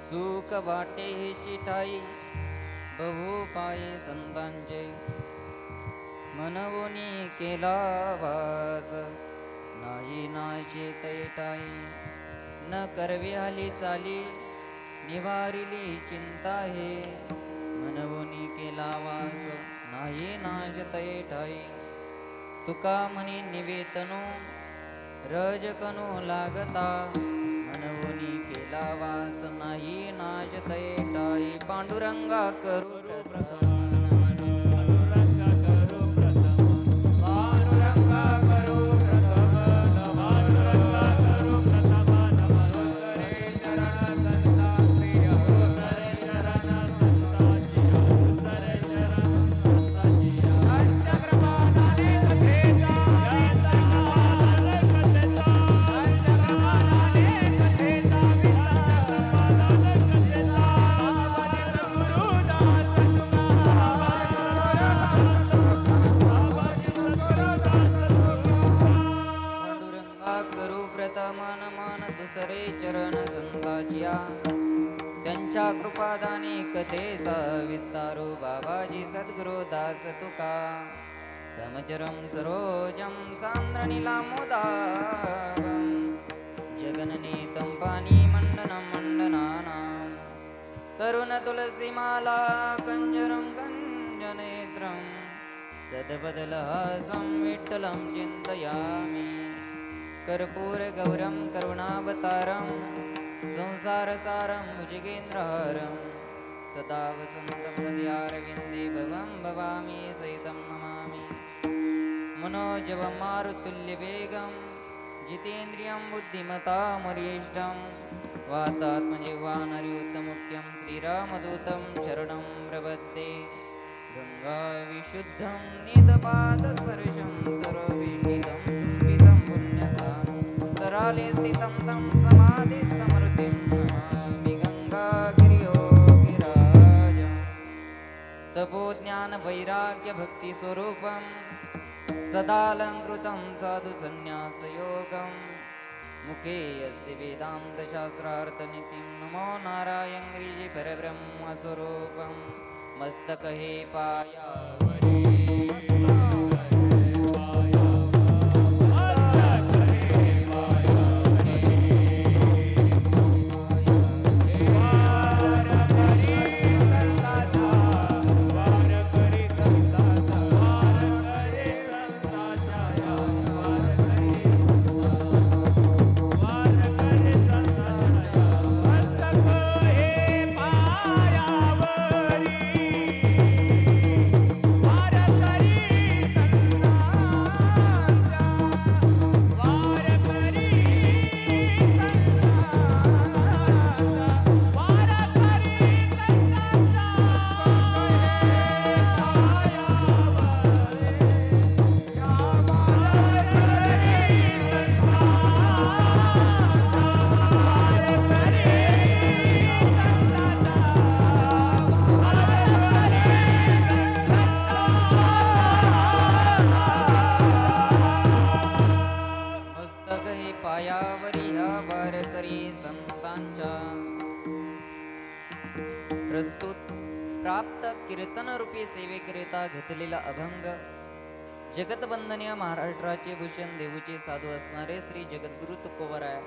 सुख वाटे हेची ठाई बहु पाये संतांचे मनवोनी केला वास नाही नाशे तैटाई न करवे हाली चाली निवारिली चिंता हे मनवोनी केला वास नाही नाश तैटाई तुका म्हणी निवेतनो रजकनो लागता मनवोनी केला वास नाही नाश तैटाई पांडुरंगा करू दुसरे चरण संताचिया त्यांच्या कृपादाने कथेचा विस्तारो बाबाजी सद्गुरु दास तुका समचरम सरोजम सांद्रणीला मोदागम जगननीतं पाणी मंडनं मंडनानां तरुण तुलसी माला कंजरं कंजनेत्रं सद्वदलहासं विठ्ठलं चिन्तयामि कर्पूर गौरम करुणावतारम संसारसारं भुजगेन्द्रहारं सदा वसन्तं हृदयारविन्दे भवं भवामि सहितं नमामि मनोजवं मारुतुल्यवेगं जितेन्द्रियं बुद्धिमतामरिष्टं वातात्मजिह्वानर्युतमुख्यं श्रीरामदूतं शरणं प्रपद्ये गङ्गाविशुद्धं निदपादस्पर्शं सर्वविष्टितं कराले स्थितं तं समाधिस्तमृतिं नमामि गङ्गागिरियोगिराजं तपोज्ञानवैराग्यभक्तिस्वरूपं सदालङ्कृतं साधुसन्न्यासयोगं मुखे यस्य वेदान्तशास्त्रार्थनितिं नमो नारायण गिरिजे परब्रह्मस्वरूपं मस्तकहे पायावरे सेवेकरिता घेतलेला अभंग जगतवंदनीय महाराष्ट्राचे भूषण देऊचे साधू असणारे श्री जगद्गुरु तुकोबराय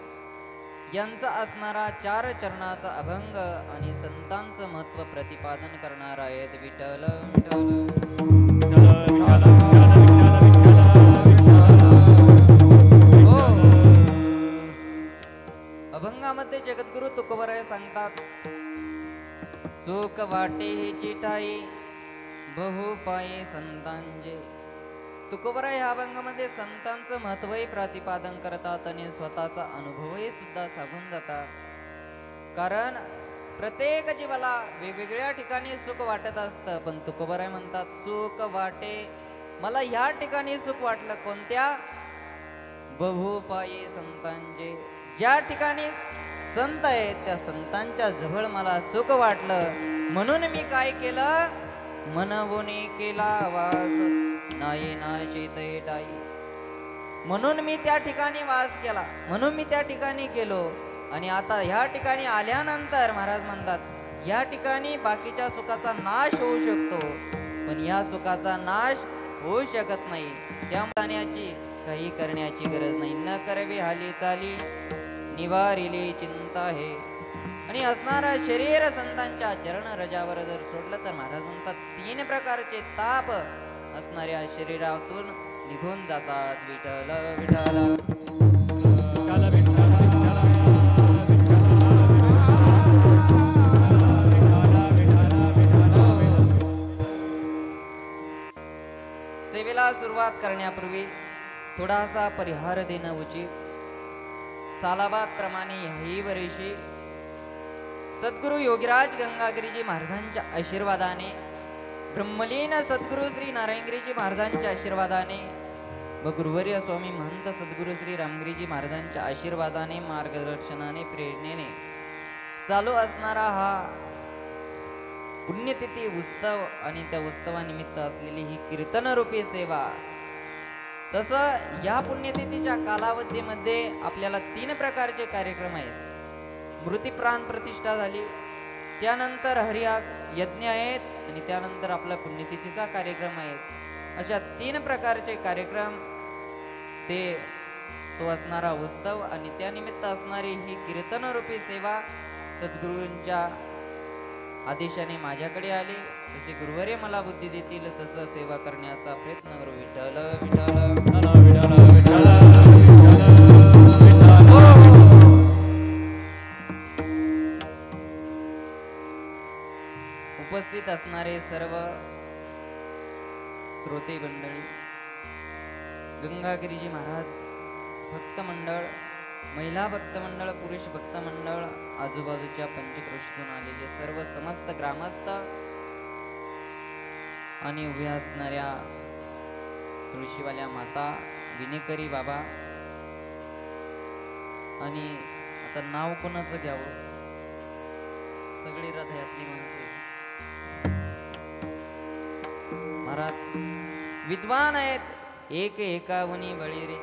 यांचा असणारा 4 चरणाचा अभंग आणि संतांचं महत्व प्रतिपादन करणार आहेत विठ्ठल अभंगामध्ये जगद्गुरु तुकोबराय सांगतात सुख वाटे हेची ठाई बहु पाये संतांचे तुकोबराय ह्या अभंगामध्ये संतांचं महत्वही प्रतिपादन करतात आणि स्वतःचा अनुभवही सुद्धा सांगून जातात कारण प्रत्येक जीवाला वेगवेगळ्या ठिकाणी सुख वाटत असतं पण तुकोबराय म्हणतात सुख वाटे मला ह्या ठिकाणी सुख वाटलं कोणत्या बहु पाये संतांचे ज्या ठिकाणी संत आहेत त्या संतांच्या जवळ मला सुख वाटलं म्हणून मी काय केलं मनवोनी केला वास नाही नाशे तैटाई म्हणून मी त्या ठिकाणी वास केला म्हणून मी त्या ठिकाणी गेलो आणि आता ह्या ठिकाणी आल्यानंतर महाराज म्हणतात या ठिकाणी बाकीच्या सुखाचा नाश होऊ शकतो, पण या सुखाचा नाश होऊ शकत नाही. त्यामुळे काही करण्याची गरज नाही. न करावी हाली चाली निवारिली चिंता आहे. आणि असणारा शरीर संतांच्या चरण रजावर जर सोडलं तर महाराज म्हणतात 3 प्रकारचे ताप असणाऱ्या शरीरातून निघून जातात. विठ्ठल विठ्ठल सेवेला सुरुवात करण्यापूर्वी थोडासा परिहार देणं उचित. सालाबाद प्रमाणे ह्याही वर्षी सद्गुरु योगीराज गंगागिरीजी महाराजांच्या आशीर्वादाने, ब्रह्मलीन सद्गुरु श्री नारायणगिरीजी महाराजांच्या आशीर्वादाने व गुरुवर्य स्वामी महंत सद्गुरु श्री रामगिरीजी महाराजांच्या आशीर्वादाने, मार्गदर्शनाने, प्रेरणेने चालू असणारा हा पुण्यतिथी उत्सव आणि त्या उत्सवानिमित्त असलेली ही कीर्तनरूपी सेवा. तसं या पुण्यतिथीच्या कालावधीमध्ये आपल्याला 3 प्रकारचे कार्यक्रम आहेत. मृती प्राण प्रतिष्ठा झाली, त्यानंतर हरियाग यज्ञ आहेत आणि त्यानंतर आपला पुण्यतिथीचा कार्यक्रम आहे. अशा 3 प्रकारचे कार्यक्रम तो असणारा उत्सव आणि त्यानिमित्त असणारी ही कीर्तनरूपी सेवा सद्गुरूंच्या आदेशाने माझ्याकडे आले. जसे गुरुवर्य मला बुद्धी देतील तसं सेवा करण्याचा प्रयत्न करू. विठ्ठल विठ्ठल विठ्ठल विठ्ठल उपस्थित असणारे सर्व श्रोते मंडळी, गंगागिरीजी महाराज भक्त मंडळ, महिला भक्त मंडळ, पुरुष भक्त मंडळ, आजूबाजूच्या पंचक्रोशीतून आलेले सर्व समस्त ग्रामस्थ आणि उभ्या असणाऱ्या तुळशीवाल्या माता, विनेकरी बाबा, आणि आता नाव कोणाचं घ्यावं, सगळी हृदयातली माणसे महाराज विद्वान आहेत. एक एकावनी बळी रे.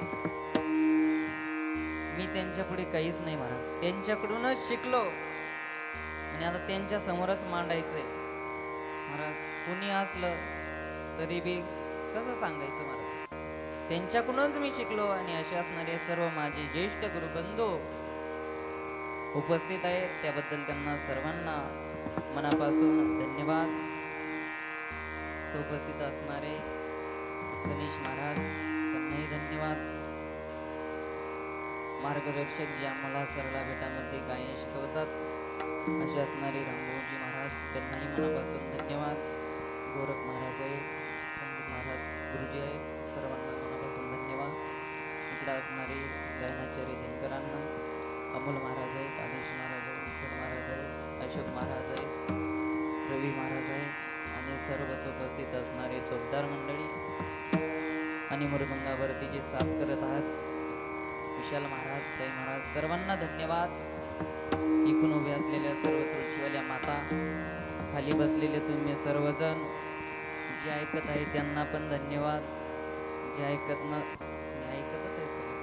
मी त्यांच्या पुढे काहीच नाही महाराज, त्यांच्याकडूनच शिकलो आणि आता त्यांच्या समोरच मांडायचंय महाराज. कुणी असलं तरी बी कसं सांगायचं महाराज, त्यांच्याकडूनच मी शिकलो. आणि असे असणारे सर्व माझे ज्येष्ठ गुरुबंधू उपस्थित आहेत, त्याबद्दल त्यांना सर्वांना मनापासून धन्यवाद. उपस्थित असणारे गणेश महाराज त्यांनाही धन्यवाद. मार्गदर्शक जे आम्हाला सरला बेटामध्ये गायन शिकवतात असे असणारे रामभाऊजी महाराज त्यांनाही मनापासून धन्यवाद. गोरख महाराज आहे, संदीप महाराज गुरुजी आहे, सर्वांना मनापासून धन्यवाद. इकडे असणारे गायनाचार्य दिनकरांना, अमोल महाराज आहेत, आदेश महाराज आहे, विठ्ठल महाराज आहे, अशोक महाराज आहे, रवी महाराज आहे आणि सर्वच उपस्थित असणारे चौकदार मंडळी आणि मृदुंगावरती जे साथ करत आहात विशाल महाराज, साई महाराज, सर्वांना धन्यवाद. इकडून उभे असलेल्या सर्व तुळशीवाल्या माता, खाली बसलेले तुम्ही सर्वजण, जे ऐकत आहे त्यांना पण धन्यवाद. जे ऐकतच आहे सगळे,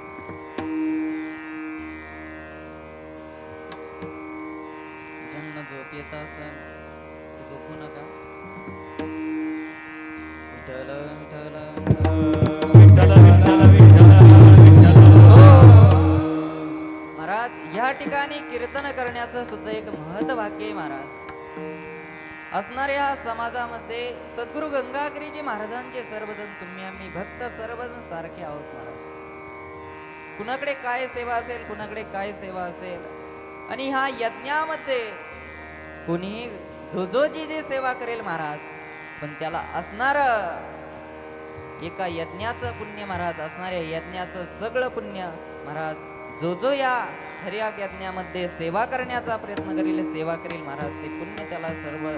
ज्यांना झोप येत असेल झोपू नका. विठ्ठल विठ्ठल महाराज, या ठिकाणी कीर्तन करण्याचं सुद्धा एक महत्त्वाक्य आहे महाराज. असणाऱ्या समाजामध्ये सद्गुरु गंगागिरीजी महाराजांचे सर्वजण तुम्ही आम्ही भक्त सर्वजण सारखे आहोत महाराज. कुणाकडे काय सेवा असेल, कुणाकडे काय सेवा असेल, आणि ह्या यज्ञामध्ये कुणीही जो जी सेवा करेल महाराज, पण त्याला असणार एका यज्ञाचं पुण्य महाराज, असणाऱ्या यज्ञाचं सगळं पुण्य महाराज, जो या हरियाग यज्ञामध्ये सेवा करण्याचा प्रयत्न करेल, सेवा करेल महाराज, ते पुण्य त्याला सर्व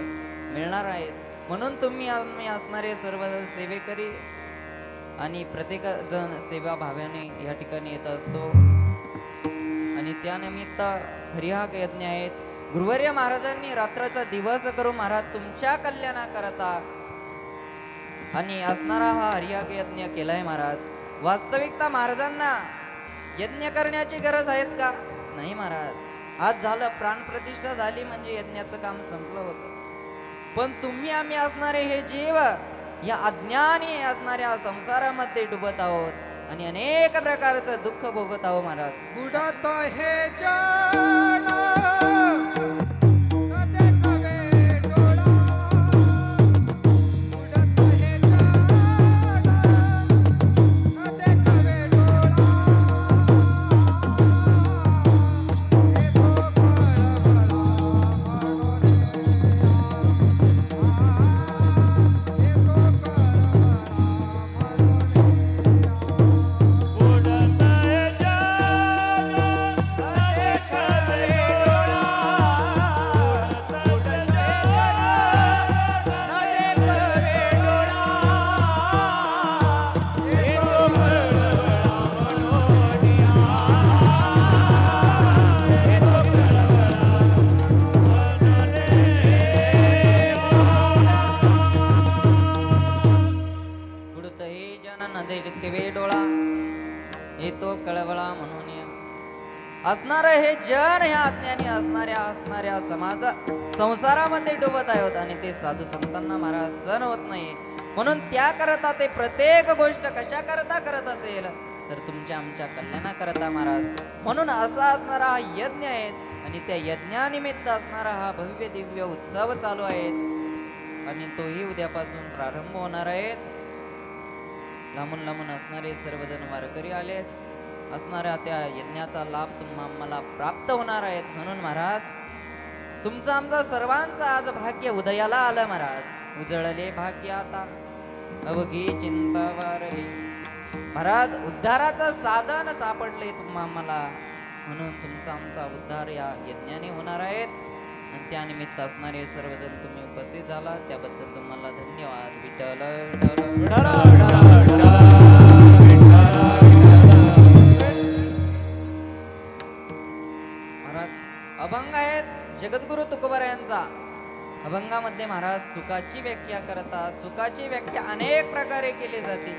मिळणार आहेत. म्हणून तुम्ही असणारे सर्व सेवेकरी आणि प्रत्येक जण सेवा भाव्याने या ठिकाणी येत असतो. आणि त्यानिमित्त हरियाग यज्ञ आहेत. गुरुवर्य महाराजांनी रात्राचा दिवस करून महाराज तुमच्या कल्याणाकरता आणि असणारा हा हरियाग यज्ञ केलाय महाराज. वास्तविकता महाराजांना यज्ञ करण्याची गरज आहेत का? नाही महाराज. आज झालं, प्राणप्रतिष्ठा झाली म्हणजे यज्ञाचं काम संपलं होतं. पण तुम्ही आम्ही असणारे हे जीव या अज्ञानी असणाऱ्या संसारामध्ये डुबत आहोत आणि अनेक प्रकारचं दुःख भोगत आहोत महाराज. बुडत हे जन डोळा येतो कळवळा म्हणून असणार हे जन ह्या अज्ञानी असणाऱ्या संसारामध्ये डुबत आहेत आणि ते साधू संतांना महाराज सहन होत नाही. म्हणून त्या करता ते प्रत्येक गोष्ट कशा करता करत असेल तर तुमच्या आमच्या कल्याणाकरता महाराज. म्हणून असा असणारा हा यज्ञ आहे आणि त्या यज्ञानिमित्त असणारा हा भव्य दिव्य उत्सव चालू आहे आणि तोही उद्यापासून प्रारंभ होणार आहे. लांबून लांबून असणारे सर्वजण वारकरी आलेत. असणाऱ्या त्या यज्ञाचा लाभ आम्हाला प्राप्त होणार आहेत. म्हणून महाराज तुमचं आमचा सर्वांचं आज भाग्य उदयाला आलं महाराज. उजळले भाग्य आता अवघी चिंता वारली महाराज. उद्धाराचं साधन सापडले आम्हाला. म्हणून तुमचा आमचा उद्धार या यज्ञाने होणार आहेत आणि त्यानिमित्त असणारे सर्वजण तुम्ही उपस्थित झाला त्याबद्दल तुम्हाला धन्यवाद. महाराज अभंग आहेत जगद्गुरु तुकोबरायांचा. अभंगामध्ये महाराज सुखाची व्याख्या करतात. सुखाची व्याख्या अनेक प्रकारे केली जाते.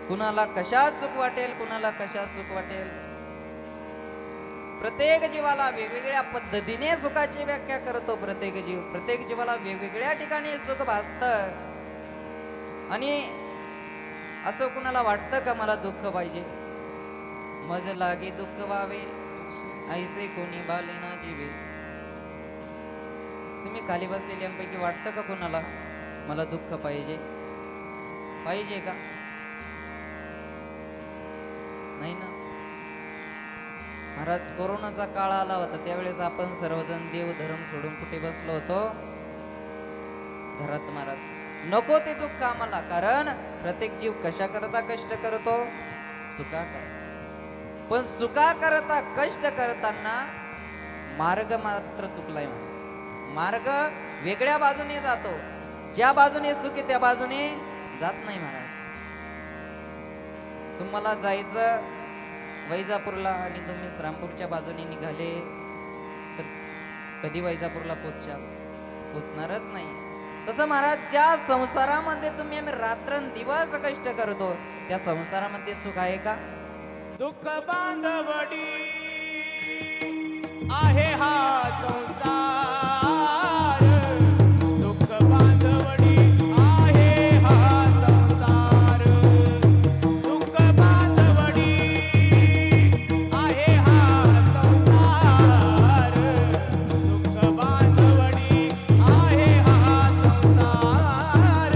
कुणाला कशात सुख वाटेल, कुणाला कशात सुख वाटेल. प्रत्येक जीवाला वेगवेगळ्या पद्धतीने सुखाची व्याख्या करतो. प्रत्येक जीवाला वेगवेगळ्या ठिकाणी सुख भासतं. आणि असं कुणाला वाटतं का मला दुःख पाहिजे, मज लागे दुःख व्हावे ऐसे कोणी बाले ना जीवे. तुम्ही खाली बसलेल्यांपैकी वाटतं का कुणाला मला दुःख पाहिजे का? नाही ना. महाराज कोरोनाचा काळ आला होता त्यावेळेस आपण सर्वजण देव धर्म सोडून कुठे बसलो होतो? घरात. महाराज नको ते दुःख आम्हाला. कारण प्रत्येक जीव कशा करता कष्ट करतो? सुखा करता. पण सुखा करता कष्ट करताना मार्ग मात्र चुकलाय. मार्ग वेगळ्या बाजूने जातो. ज्या बाजूने सुख आहे त्या बाजूने जात नाही. महाराज तुम्हाला जायचं वैजापूरला आणि तुम्ही श्रामपूरच्या बाजूने निघाले तर कधी वैजापूरला पोचणारच नाही. तसं महाराज ज्या संसारामध्ये तुम्ही आम्ही रात्रंदिवस कष्ट करतो त्या संसारामध्ये सुख आहे का? दुःख बांधवडी आहे हा संसार. दुःख बांधवडी आहे हा संसार. दुःख बांधवडी आहे हा संसार. दुःख बांधवडी आहे हा संसार.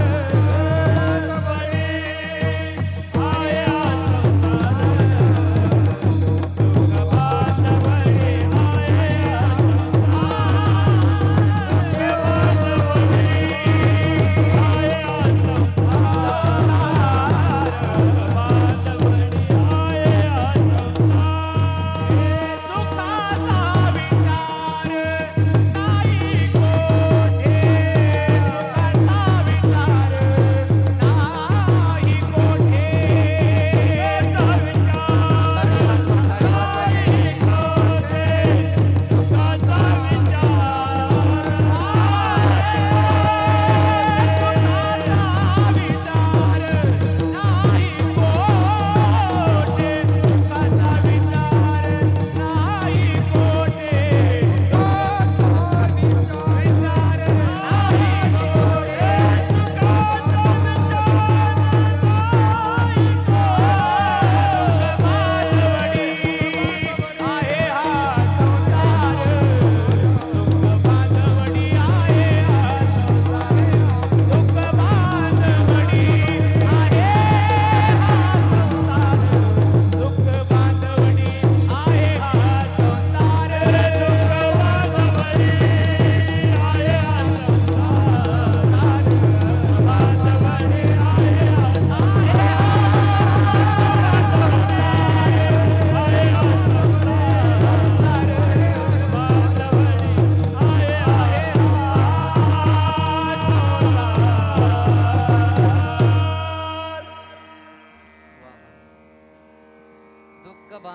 दुःख बांधवडी आहे हा संसार.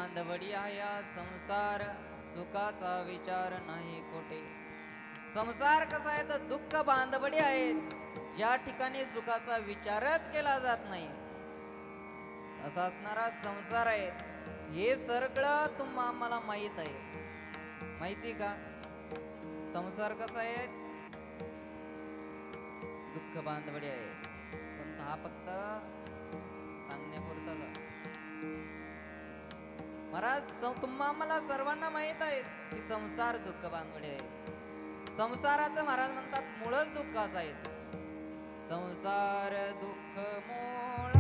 बांधवडी आहे हा संसार, सुखाचा विचार नाही कोठे. संसार कसा आहे तर दुःख बांधवडी आहेत, ज्या ठिकाणी सुखाचा विचारच केला जात नाही असा असणारा संसार आहे. हे सगळं तुम्हा आम्हाला माहित आहे. माहिती का संसार कसा आहे? दुःख बांधवडी आहे, पण हा फक्त सांगण्यापुरता महाराज. तुम्हा आम्हाला सर्वांना माहित आहे की संसार दुःख बांधवडी आहे. संसाराचं महाराज म्हणतात मूळच दुःखाचं आहे. संसार दुःख मूळ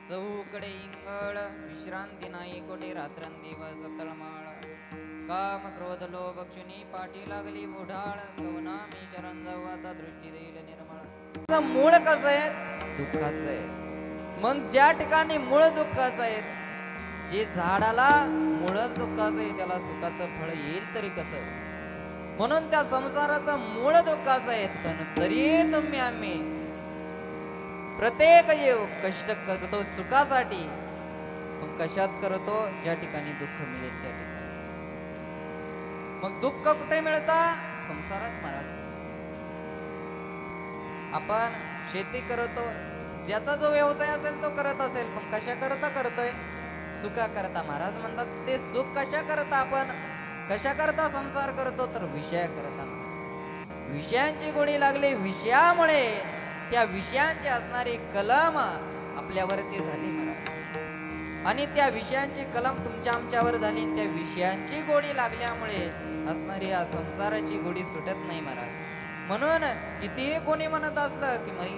चौकडे इंगळ, विश्रांती नाही कोठे रात्रंदिवस तळमाळ. काम क्रोध लोभ क्षणी पाठी लागली बुढाळ, कवना मी शरण जाऊ आता दृष्टी देईल निर्मळ. मूळ कसं आहे? दुःखाचं आहे. मग ज्या ठिकाणी मूळ दुःखाचं आहे, जे झाडाला मूळच दुःखाचं आहे त्याला सुखाचं फळ येईल तरी कसं? म्हणून त्या संसाराचं मूळ दुःखाचं आहे. पण तरी तुम्ही आम्ही प्रत्येक जीव कष्ट करतो सुखासाठी. मग कशात करतो? ज्या ठिकाणी दुःख मिळेल त्या ठिकाणी. मग दुःख कुठे मिळतं? संसारात महाराज. आपण शेती करतो, ज्याचा जो व्यवसाय असेल तो करत असेल, पण कशा करता करतोय? सुखा करता. महाराज म्हणतात ते सुख कशा करता आपण कशा करता संसार करतो? तर विषया करता. विषयांची गोडी लागली, विषयामुळे त्या विषयांची असणारी कलम आपल्यावरती झाली महाराज. आणि त्या विषयांची कलम तुमच्या आमच्यावर झाली. त्या विषयांची गोडी लागल्यामुळे असणारी या संसाराची गोडी सुटत नाही महाराज. म्हणून कितीही कोणी म्हणत असलं की मी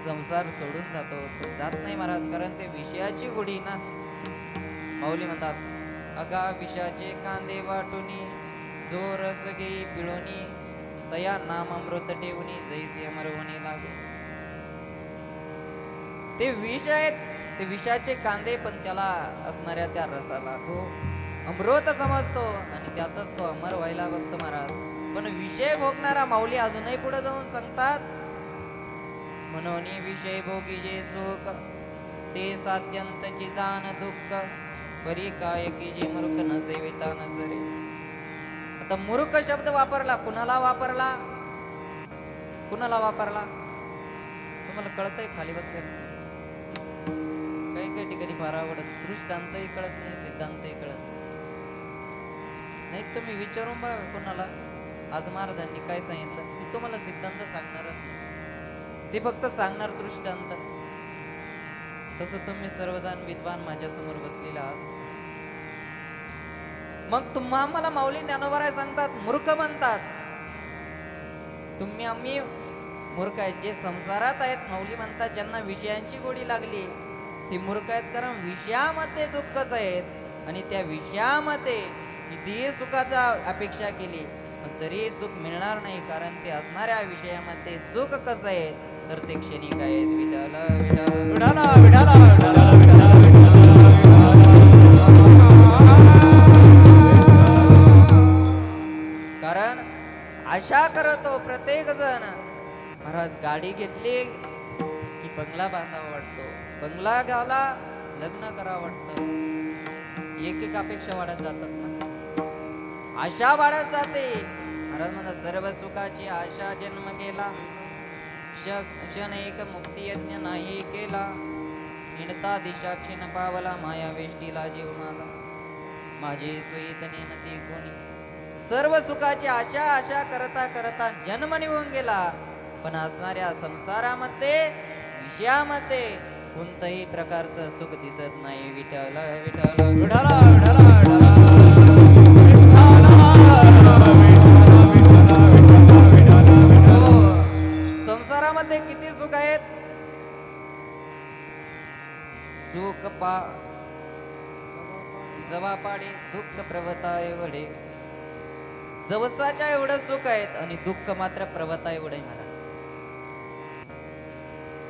संसार सोडून जातो, पण जात नाही महाराज. कारण ते विषयाची गोडी ना. माऊली म्हणतात अगा विषयाचे कांदे वाटुनी, जो रस घेई पिळोनी, तया नाम अमृत ठेवणी, जैसे अमर होणे लागे. ते विष आहेत, ते विषाचे कांदे, पण त्याला असणाऱ्या त्या रसाला तो अमृत समजतो आणि त्यातच तो अमर व्हायला बघतो महाराज. पण विषय भोगणारा माऊली अजूनही पुढे जाऊन सांगतात, म्हणून विषय भोगी जे सुख, ते सात्यंतची जाण दुःख, परी काय की जे मूर्ख नसेविता नसरे. आता मूर्ख शब्द वापरला, कुणाला वापरला? कुणाला वापरला? तुम्हाला कळतंय खाली बसले? काही काही ठिकाणी फार आवडत, दृष्टांतही कळत नाही, सिद्धांतही कळत नाही. तुम्ही विचारून बघा कोणाला आज महाराजांनी काय सांगितलं, ते तुम्हाला सिद्धांत सांगणारच नाही, ते फक्त सांगणार दृष्टांत. तसं तुम्ही सर्वजण विद्वान माझ्या समोर बसलेले आहात. मग तुम्हा आम्हाला माऊली ज्ञानोबा सांगतात मूर्ख म्हणतात. तुम्ही आम्ही मूर्ख आहेत, जे संसारात आहेत. माऊली म्हणतात ज्यांना विषयांची गोडी लागली ती मूर्ख आहेत, कारण विषयामध्ये दुःखच आहेत. आणि त्या विषयामध्ये कितीही सुखाचा अपेक्षा केली पण तरी सुख मिळणार नाही, कारण ते असणाऱ्या विषयामध्ये सुख कसं आहे तर ते क्षणिक आहेत. विठाला विठाला विठाला विठाला विठाला कारण आशा करतो प्रत्येक जण. महाराज गाडी घेतली की बंगला बांधावा वाटतो, बंगला घाला लग्न करावं वाटतं. एक एक अपेक्षा वाढत जातात ना, आशा वाढत जाते. महाराज म्हणतात सर्व सुखाची आशा जन्म गेला, क्षण एक मुक्ती यज्ञ नाही केला, हिणता दिशा क्षीण पावला, माया वेष्टीला जीव माझा, माझे स्वीत नेनती कोणी. सर्व सुखाची आशा आशा करता करता जन्म निघून गेला, पण असणाऱ्या संसारामध्ये विषयामध्ये कोणत्याही प्रकारचं सुख दिसत नाही. विठ्ठल विठ्ठल विठ्ठला विठ्ठला विठ्ठला. हो, संसारामध्ये किती सुख आहेत. सुख पा जवा पाडे दुःख प्रवताय वडे. जवसाच्या एवढं सुख आहेत आणि दुःख मात्र प्रवता एवढे महाराज.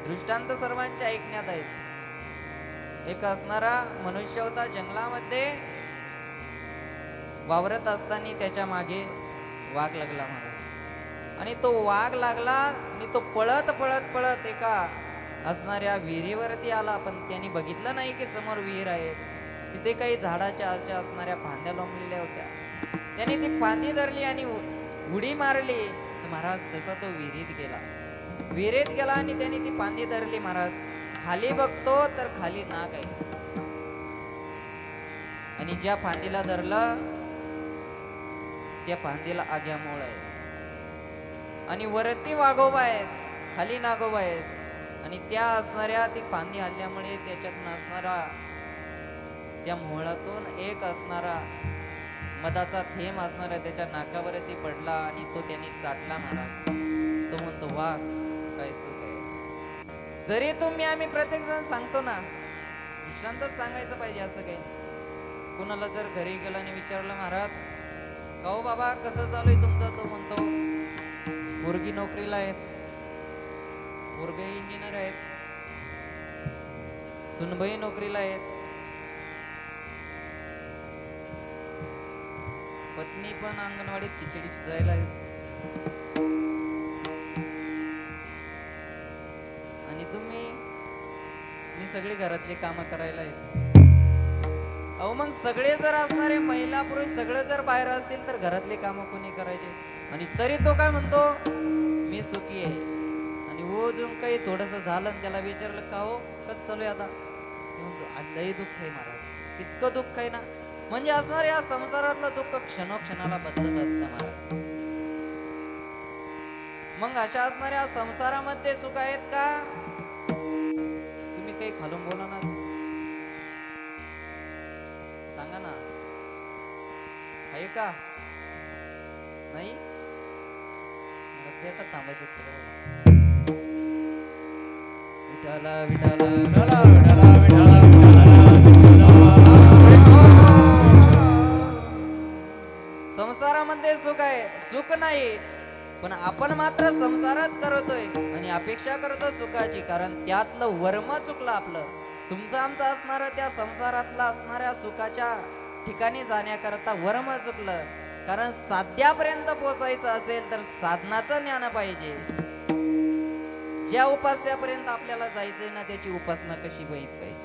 दृष्टांत सर्वांच्या ऐकण्यात आहेत. एक असणारा मनुष्य होता, जंगलामध्ये वावरत असताना त्याच्या मागे वाघ लागला महाराज. आणि तो वाघ लागला आणि तो पळत पळत पळत एका असणाऱ्या विहिरीवरती आला. पण त्यांनी बघितलं नाही की समोर विहीर आहे. तिथे काही झाडाच्या अशा असणाऱ्या फांद्या लोंबलेल्या होत्या. त्याने ती फांदी धरली आणि उडी मारली. महाराज तसा तो विहिरीत गेला. विहिरीत गेला आणि त्याने ती फांदी धरली. महाराज खाली बघतो तर खाली नाग आहे. आणि ज्या फांदीला धरलं त्या फांदीला आग्यामोळ आहे. आणि वरती वाघोबा आहेत, खाली नागोबा आहेत. आणि त्या असणाऱ्या ती फांदी हल्ल्यामुळे त्याच्यातून असणारा त्या मोहळातून एक असणारा मधाचा थेंब असणारा त्याच्या नाकावरती पडला आणि तो त्याने चाटला महाराज. तो म्हणतो वाघ काय सुख आहे. जरी तुम्ही आम्ही प्रत्येक जण सांगतो ना, विश्रांतच सांगायचं पाहिजे असं काही. कुणाला जर घरी गेला आणि विचारलं महाराज काहो बाबा कसं चालू आहे तुमचं, तो म्हणतो पोरगी नोकरीला आहेत, पोरगे इंजिनियर आहेत, सुनबाई नोकरीला आहेत, पत्नी पण अंगणवाडीत खिचडी शिजायला आहे. आणि मी सगळी घरातली कामं करायला आहेत. अहो मग सगळे जर असणारे महिला पुरुष सगळे जर बाहेर असतील तर घरातली कामं कोणी करायचे. आणि तरी तो काय म्हणतो मी सुखी आहे. आणि अजून काही थोडस झालं आणि त्याला विचारलं का हो कसं चालू आहे आता, म्हणतो लई दुःख आहे महाराज, इतकं दुःख आहे ना. म्हणजे असणार या संसारातलं दुःख क्षणोक्षणाला बदलत असतं महाराज. मग अशा असणाऱ्या संसारामध्ये सुख आहेत का. तुम्ही काही खालून बोला ना, सांगा ना, आहे का नाही. थांबायचं विठाला विठाला विठ्ठला विठ्ठला संसारामध्ये सुख आहे, सुख नाही. पण आपण मात्र संसारच करतोय आणि अपेक्षा करतो सुखाची. कारण त्यातलं वर्म चुकलं आपलं. तुमचं आमचं असणारं त्या संसारातला असणाऱ्या सुखाच्या ठिकाणी जाण्याकरता वर्म चुकलं. कारण साध्यापर्यंत पोहोचायचं असेल तर साधनाचं ज्ञान पाहिजे. ज्या उपास्यापर्यंत आपल्याला जायचंय ना त्याची उपासना कशी माहित पाहिजे,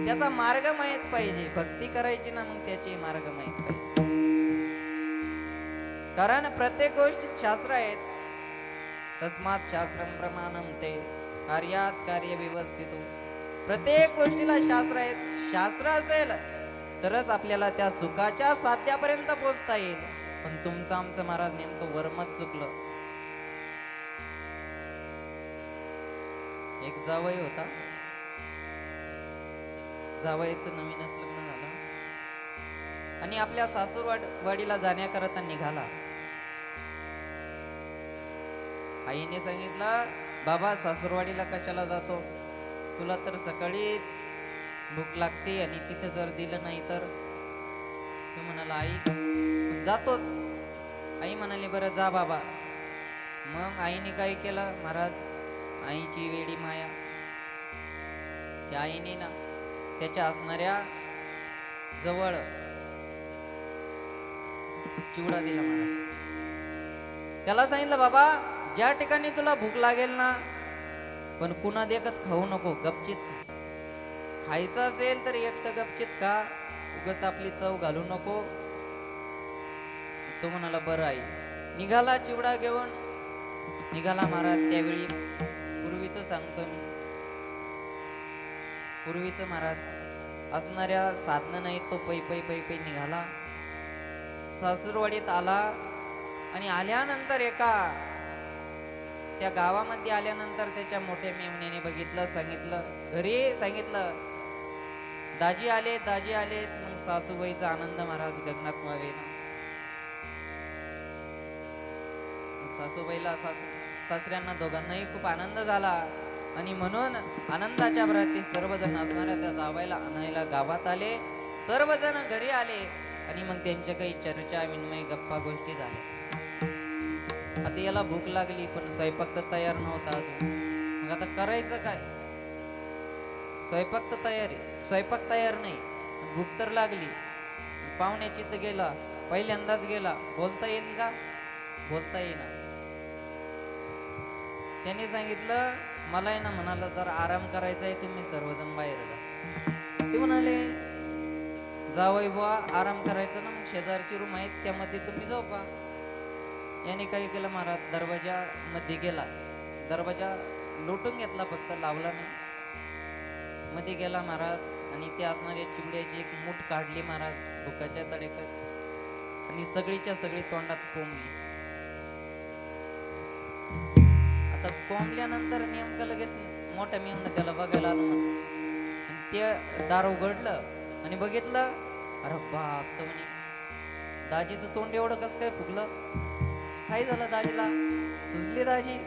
त्याचा मार्ग माहित पाहिजे. भक्ती करायची ना मग त्याचे मार्ग माहित पाहिजे. कारण प्रत्येक गोष्टीत शास्त्र आहेत. तस्मात शास्त्रं प्रमाणं ते कार्यात कार्य व्यवस्थित. प्रत्येक गोष्टीला शास्त्र आहेत. शास्त्र असेल तरच आपल्याला त्या सुखाच्या साध्यापर्यंत पोहोचता येईल. पण तुमचं आमचं महाराज नेमकं वर्मच चुकलं. एक जावई होता, जावईचं नवीनच लग्न झालं आणि आपल्या सासूरवाडीला जाण्याकरता निघाला. आईने सांगितलं बाबा सासूरवाडीला कशाला जातो, तुला तर सकाळीच भूक लागते आणि तिथे जर दिलं नाही तर. तो म्हणाला आई जातोच. आई म्हणाली बरं जा बाबा. मग आईने काय केलं महाराज, आईची वेडी माया, त्या आईने ना त्याच्या असणाऱ्या जवळ चिवडा दिला महाराज. त्याला सांगितलं बाबा ज्या ठिकाणी तुला भूक लागेल ना पण कुणा देखत खाऊ नको, गपचित खायचं असेल तर एकटं गपचित खा, उगाच आपली चव घालू नको. तो म्हणाला बरं आई. निघाला चिवडा घेऊन निघाला महाराज. त्यावेळी पूर्वीचं सांगतो मी, पूर्वीचं महाराज असणाऱ्या साधनं नाही तो पै पै पै पै निघाला. सासूरवाडीत आला आणि आल्यानंतर एका त्या गावामध्ये आल्यानंतर त्याच्या मोठ्या मेमण्याने बघितलं, सांगितलं, घरी सांगितलं, दाजी आले, दाजी आले. मग सासूबाईचा आनंद महाराज गगनात मावेना. सासूबाईला सासऱ्यांना दोघांनाही खूप आनंद झाला आणि म्हणून आनंदाच्या भरात ते सर्वजण असणाऱ्या त्या जावयाला आणायला गावात आले. सर्वजण घरी आले आणि मग त्यांच्या काही चर्चा विनिमय गप्पा गोष्टी झाल्या. आता याला भूक लागली पण स्वयंपाक तर तयार नव्हता अजून. मग आता करायचं काय? स्वयंपाक तर तयार आहे, स्वयंपाक तयार नाही, भूक तर लागली. पाहुण्याची तर गेला, पहिल्यांदाच गेला. बोलता येईल का? बोलता येईना. त्यांनी सांगितलं, मला आहे ना म्हणाला जर आराम करायचा आहे तुम्ही सर्वजण बाहेर जा. ते म्हणाले, जावई बुवा आराम करायचा ना, मग शेजारची रूम आहेत त्यामध्ये तुम्ही झोपा. याने काय केलं महाराज, दरवाजा मध्ये गेला, दरवाजा लोटून घेतला, फक्त लावला नाही. मध्ये गेला महाराज आणि ते असणाऱ्या चिवड्याची एक मूठ काढली महाराज भुकाच्या तडेकर आणि सगळीच्या सगळी तोंडात कोंबली. आता कोंबल्यानंतर नेमकं लगेच मोठ्या मेमनं त्याला बघायला आलं आणि ते दार उघडलं आणि बघितलं, अरे बाप, तर म्हणे दाजीचं तोंड एवढं कसं काय फुगलं? काय झालं दाजीला? सुजली दाजी?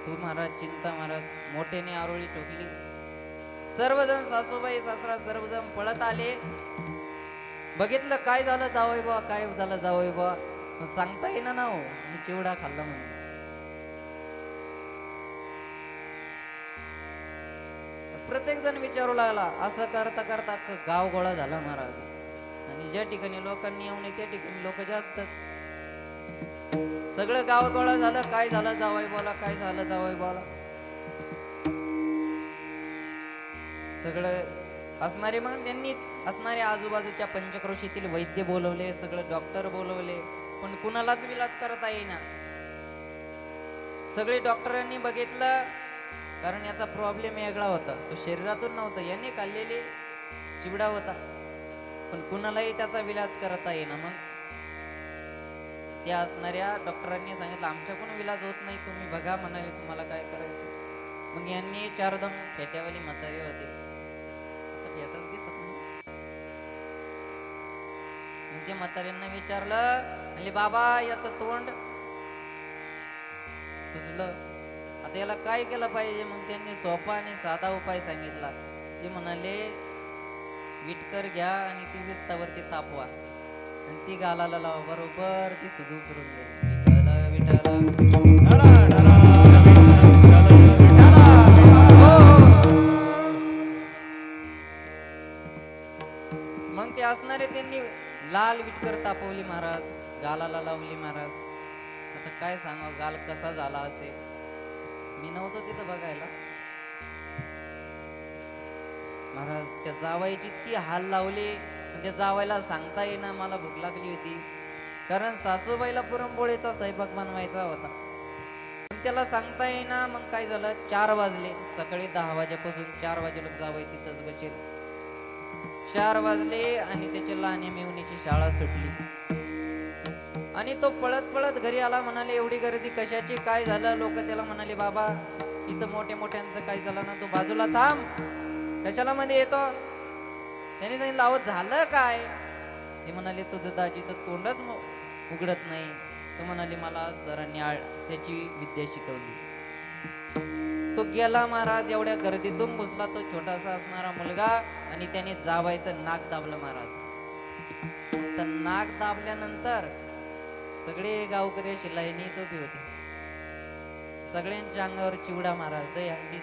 तू महाराज चिंता महाराज. मोठ्याने आरोळी ठोकली. सर्वजण सासूबाई सासरा सर्वजण पळत आले. बघितलं काय झालं जावई बा, काय झालं जावई बा. सांगता येईना ना हो, मी चिवडा खाल्ला म्हणून. प्रत्येक जण विचारू लागला. असं करता करता गाव गोळा झाला महाराज. आणि ज्या ठिकाणी लोकांनी येऊ नये त्या ठिकाणी लोक जास्तच. सगळं गाव गोळा झालं. काय झालं जावई बोला, काय झालं जावई बोला. सगळं असणारे मग त्यांनी असणारे आजूबाजूच्या पंचक्रोशीतील वैद्य बोलवले, सगळं डॉक्टर बोलवले, पण कुणालाच विलाज करता येईना. सगळे डॉक्टरांनी बघितलं, कारण याचा प्रॉब्लेम वेगळा होता, तो शरीरातून नव्हता, यांनी खाल्लेले चिवडा होता, पण कुणालाही त्याचा विलाज करता येईना. मग त्या असणाऱ्या डॉक्टरांनी सांगितलं, आमच्याकडून विलाज होत नाही, तुम्ही बघा म्हणाले, तुम्हाला काय करायचं. मग यांनी 4 दम फेट्यावाली म्हातारी होती, आता फेटच दिसत नाही. मग ते म्हाताऱ्यांना विचारलं, म्हणले बाबा याचं तोंड सुजलं, आता याला काय केलं पाहिजे. मग त्यांनी सोपा आणि साधा उपाय सांगितला. ते म्हणाले, विटकर घ्या आणि ती विस्तावरती तापवा आणि ती गालाला लावा, बरोबर ती सुजू उचरून जाईल. विठ्ठल विठ्ठल. मग ते असणारे त्यांनी लाल विटकर तापवली महाराज, गालाला लावली महाराज. आता काय सांगावं, गाल कसा झाला असेल. मी नव्हतो तिथं बघायला. महाराज त्या जावायची ती हाल लावली, त्या जावायला सांगता येईना मला भूक लागली होती, कारण सासूबाईला पुरणपोळीचा स्वयंपाक बनवायचा होता, त्याला सांगता येईना. मग काय झालं, 4 वाजले, सकाळी 10 वाजेपासून 4 वाजेला जावाई तिथंच बसेल. 4 वाजले आणि त्याची लहान मेवणीची शाळा सुटली आणि तो पळत पळत घरी आला. म्हणाले, एवढी गर्दी कशाची, काय झालं. लोक त्याला म्हणाले, बाबा इथं मोठ्या मोठ्यांचं काय झालं ना, तू बाजूला थांब, कशाला मध्ये येतो. त्याने सांगितलं, अहो झालं काय. ते म्हणाले, तुझं दाजीचं तोंडच उघडत नाही. तो म्हणाले, मला सरांनी त्याची विद्या शिकवली. तो गेला महाराज, एवढ्या गर्दीतून घुसला तो छोटासा असणारा मुलगा आणि त्याने जावायचं नाक दाबलं महाराज. तर नाक दाबल्यानंतर सगळे गावकरी अशी लाईनीत उभी होते, सगळ्यांच्या अंगावर चिवडा महाराज, दही हंडीच.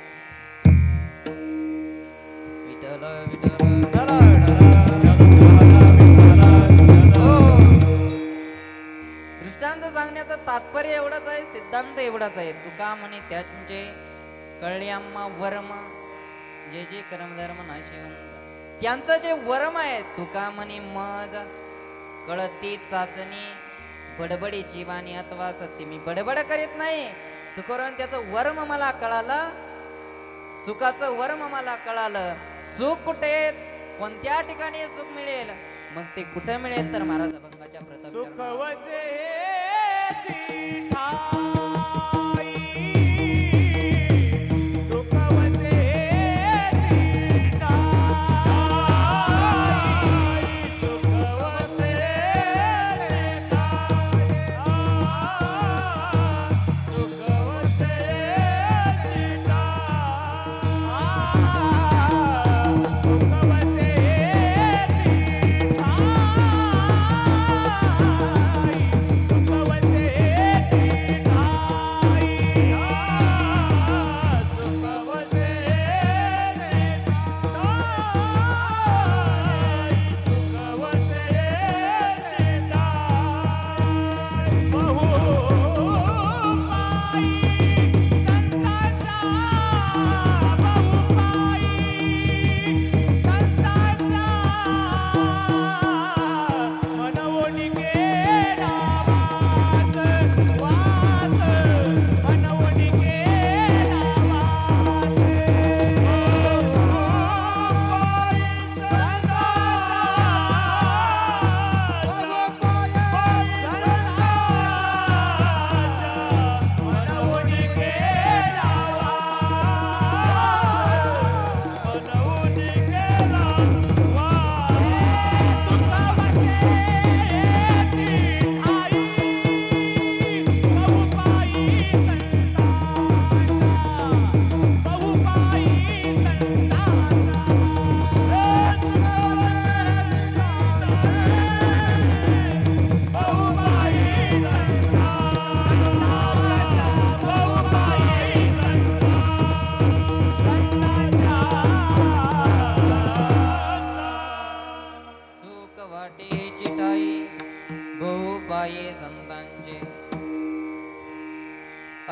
विठ्ठल विठ्ठल. दृष्टांत सांगण्याचं तात्पर्य एवढाच आहे, सिद्धांत एवढाच आहे. तुका म्हणे त्यांचे कळले आम्हा वर्म, जे जे कर्मधर्म नाशिवंत, त्यांचं जे वर्म आहे, तुका म्हणे मज कळती चाचणी बडबडीची वाणी अथवा सत्य. मी बडबड करीत नाही, तुकाराम त्याचं वर्म मला कळालं, सुखाचं वर्म मला कळालं. सुख कुठे, कोणत्या ठिकाणी सुख मिळेल, मग ते कुठे मिळेल, तर महाराज अभंगाच्या प्रथम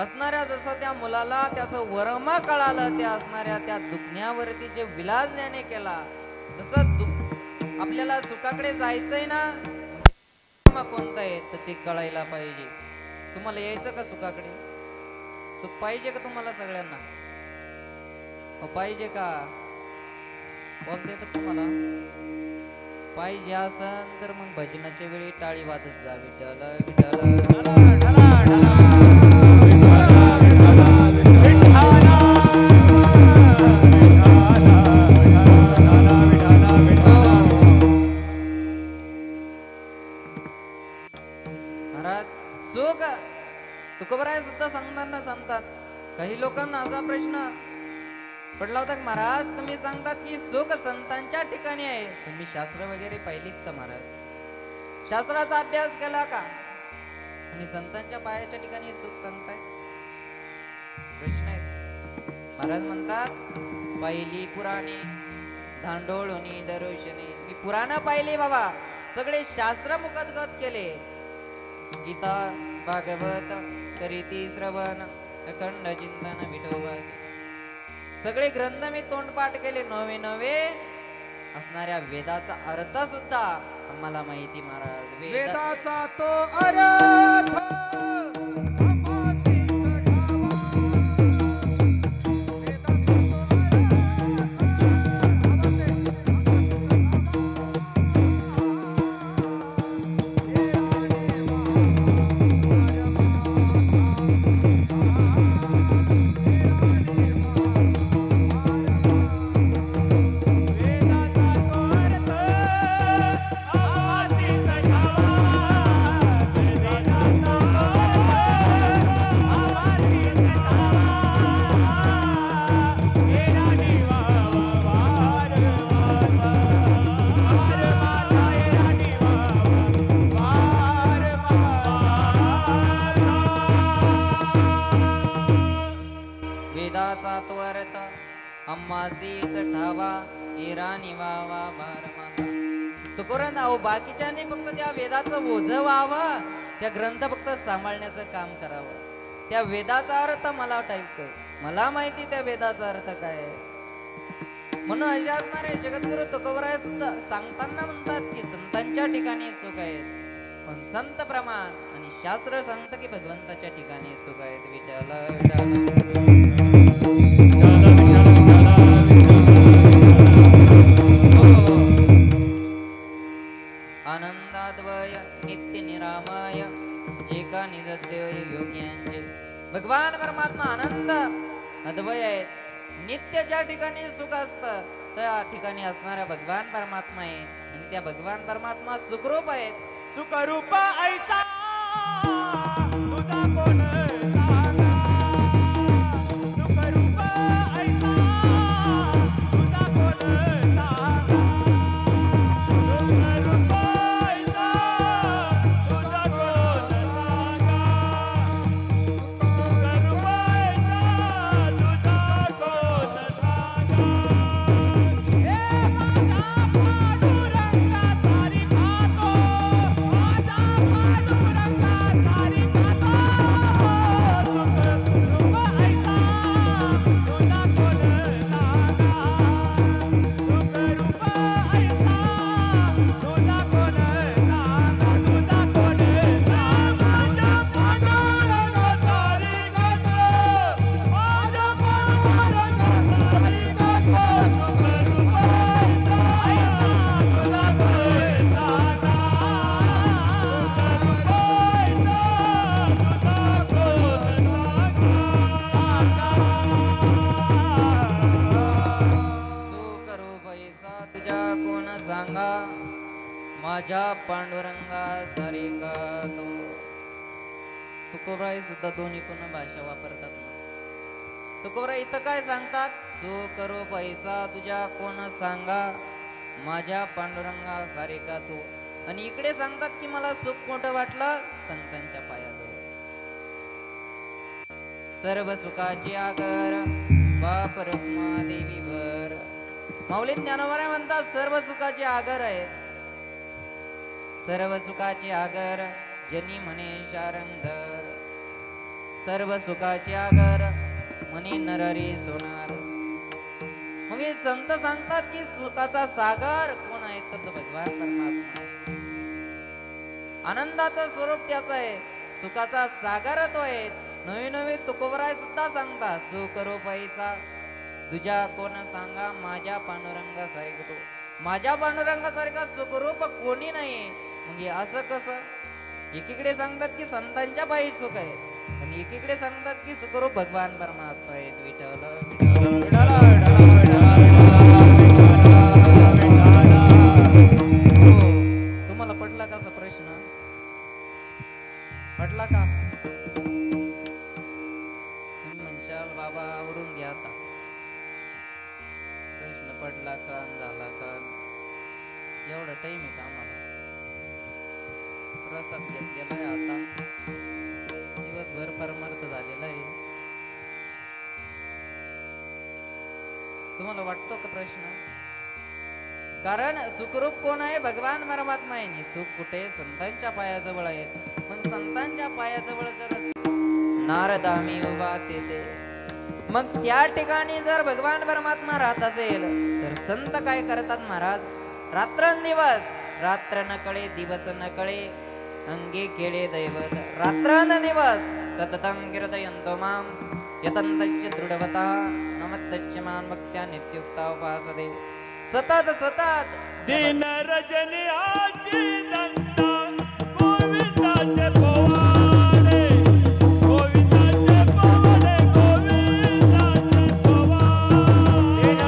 असणाऱ्या जसं त्या मुलाला त्याचं वरमा कळालं, त्या असणाऱ्या त्या दुखण्यावरती जे विलास ज्याने केला, तसं आपल्याला सुखाकडे जायचंय ना, कोणतं आहे तर ते कळायला पाहिजे. तुम्हाला यायचं का सुखाकडे? सुख पाहिजे का तुम्हाला सगळ्यांना? पाहिजे का? बोलते तर तुम्हाला पाहिजे असन तर मग भजनाच्या वेळी टाळी वाजत जा. विठ्ठल विठ्ठल महाराज. सुख तुकोबराय सुद्धा सांगताना सांगतात, काही लोकांना असा प्रश्न पडला होता की महाराज तुम्ही सांगतात की सुख संतांच्या ठिकाणी आहे, तुम्ही शास्त्र वगैरे पाहिलीत का महाराज? शास्त्राचा अभ्यास केला का? आणि संतांच्या पायाच्या ठिकाणी सुख सांगताय? प्रश्न आहे. महाराज म्हणतात पाहिली पुराणे धांडोळुनी दर्शने. मी पुराण पाहिली बाबा, सगळे शास्त्र मुखगत केले. गीता भागवत करीती श्रवण अखंड चिंतन विठोबा, सगळे ग्रंथ मी तोंडपाठ केले. नवे नवे असणाऱ्या वेदाचा अर्थ सुद्धा आम्हाला माहिती महाराज. वेदाचा तो अर्थ अम्मासीच ठावा इराणी वावा बारमाता. तुकोरन अहो बाकीच्याने फक्त त्या वेदाचं ओझं व्हावं, त्या ग्रंथ फक्त सांभाळण्याचं काम करावं. त्या वेदाचा अर्थ मला टाईप मला माहिती त्या वेदाचा अर्थ काय आहे. म्हणून असे असणारे जगद्गुरु तुकोबराय सुद्धा सांगताना म्हणतात की संतांच्या ठिकाणी सुख आहेत, पण संत प्रमाण आणि शास्त्र सांगतं की भगवंताच्या ठिकाणी सुख आहेत. विठ्ठल आनंदाद्वय नित्य निरामय जे का निजदेव योग्यांचे. भगवान परमात्मा आनंद अद्वय आहेत. नित्य ज्या ठिकाणी सुख असतं त्या ठिकाणी असणारा भगवान परमात्मा आहे, आणि त्या भगवान परमात्मा सुखरूप आहेत. सुखरूप ऐसा तुझा कोण सांगा, सुखरूप ऐसा तुझा कोण सांगा, सुखरूप ऐसा तुझा कोण सांगा, सुखरूप ऐसा तुझा कोण सांगा. हे माझा पांडुरंगा सारी खातो, माझा पांडुरंगा सारी खातो, सुखरूप ऐसा तुझा कोण सांगा, सुखरूप ऐसा तुझा कोण सांगा, तुझा कोण सांगा. माझ्या पांडुरंगा सारी खातो, माझ्या पांडुरंगा सारी खातो, सुखरूप ऐसा तुझा कोण सांगा, सुखरूप सुखरूप ऐसा तुझ्या कोण सांगा, माझ्या पांडुरंगा सारे का तो. तुकोबराय सुद्धा दोन्ही कोण भाषा वापरतात ना. तुकोबराय इथं काय सांगतात? सुखरूप ऐसा तुझ्या कोण सांगा, माझ्या पांडुरंगा सारे का तू. आणि इकडे सांगतात की मला सुख मोठं वाटलं संतांच्या पायाजवळ. सर्व सुखाची आगर बाप रखमा देवी वर. माऊली ज्ञानोबा म्हणतात सर्व सुखाची आगर आहे, सर्व सुखाची आगर जनी म्हणे शारंगधर. सर्व सुखाचे आगर मनी नररी सोनार. मग हे संत सांगतात की सुखाचा सागर कोण आहे तर तो भगवान परमात्मा. आनंदाचं स्वरूप त्याचं आहे, सुखाचा सागर तो आहे. नवी नवी तुकोबराय सुद्धा सांगतात सुख रूपाईचा तुझ्या कोण सांगा माझ्या पांडुरंगासारखा तो. माझ्या पांडुरंगासारखा सुखरूप कोणी नाही. मग असं कसं? एकीकडे सांगतात की संतांच्या पायी सुख आहेत आणि एकीकडे सांगतात की सुखरूप भगवान परमात्मा आहेत. विठ्ठल हो, तुम्हाला पडला कसा प्रश्न? पडला का? तुम्ही म्हणशाल बाबा आवरून घ्या आता. प्रश्न पडला का झाला का? एवढा टाइम आहे का आम्हाला? प्रसाद घेतलेला आहे, आता दिवसभर परमार्थ झालेला आहे. तुम्हाला वाटतो का प्रश्न? कारण सुखरूप कोण आहे? भगवान परमात्मा आहे. सुख कुठे? संतांच्या पायाजवळ आहे. पण संतांच्या पायाजवळ जर नारदामी उभा तेथे, मग त्या ठिकाणी जर भगवान परमात्मा राहत असेल तर संत काय करतात महाराज? रात्रंदिवस, रात्र न कळे दिवस न कळे अंगे केळे दैवत. रात्रंदिवस सततं कीर्तयन्तो मां यतन्तश्च दृढवतः नमस्तश्च मां भक्त्या नित्युक्ता उपासते. सतत सतत दिन रजनी आची दंता गोविंदाचे पोवाडे, गोविंदाचे पोवाडे, गोविंदाचे पोवाडे. दिन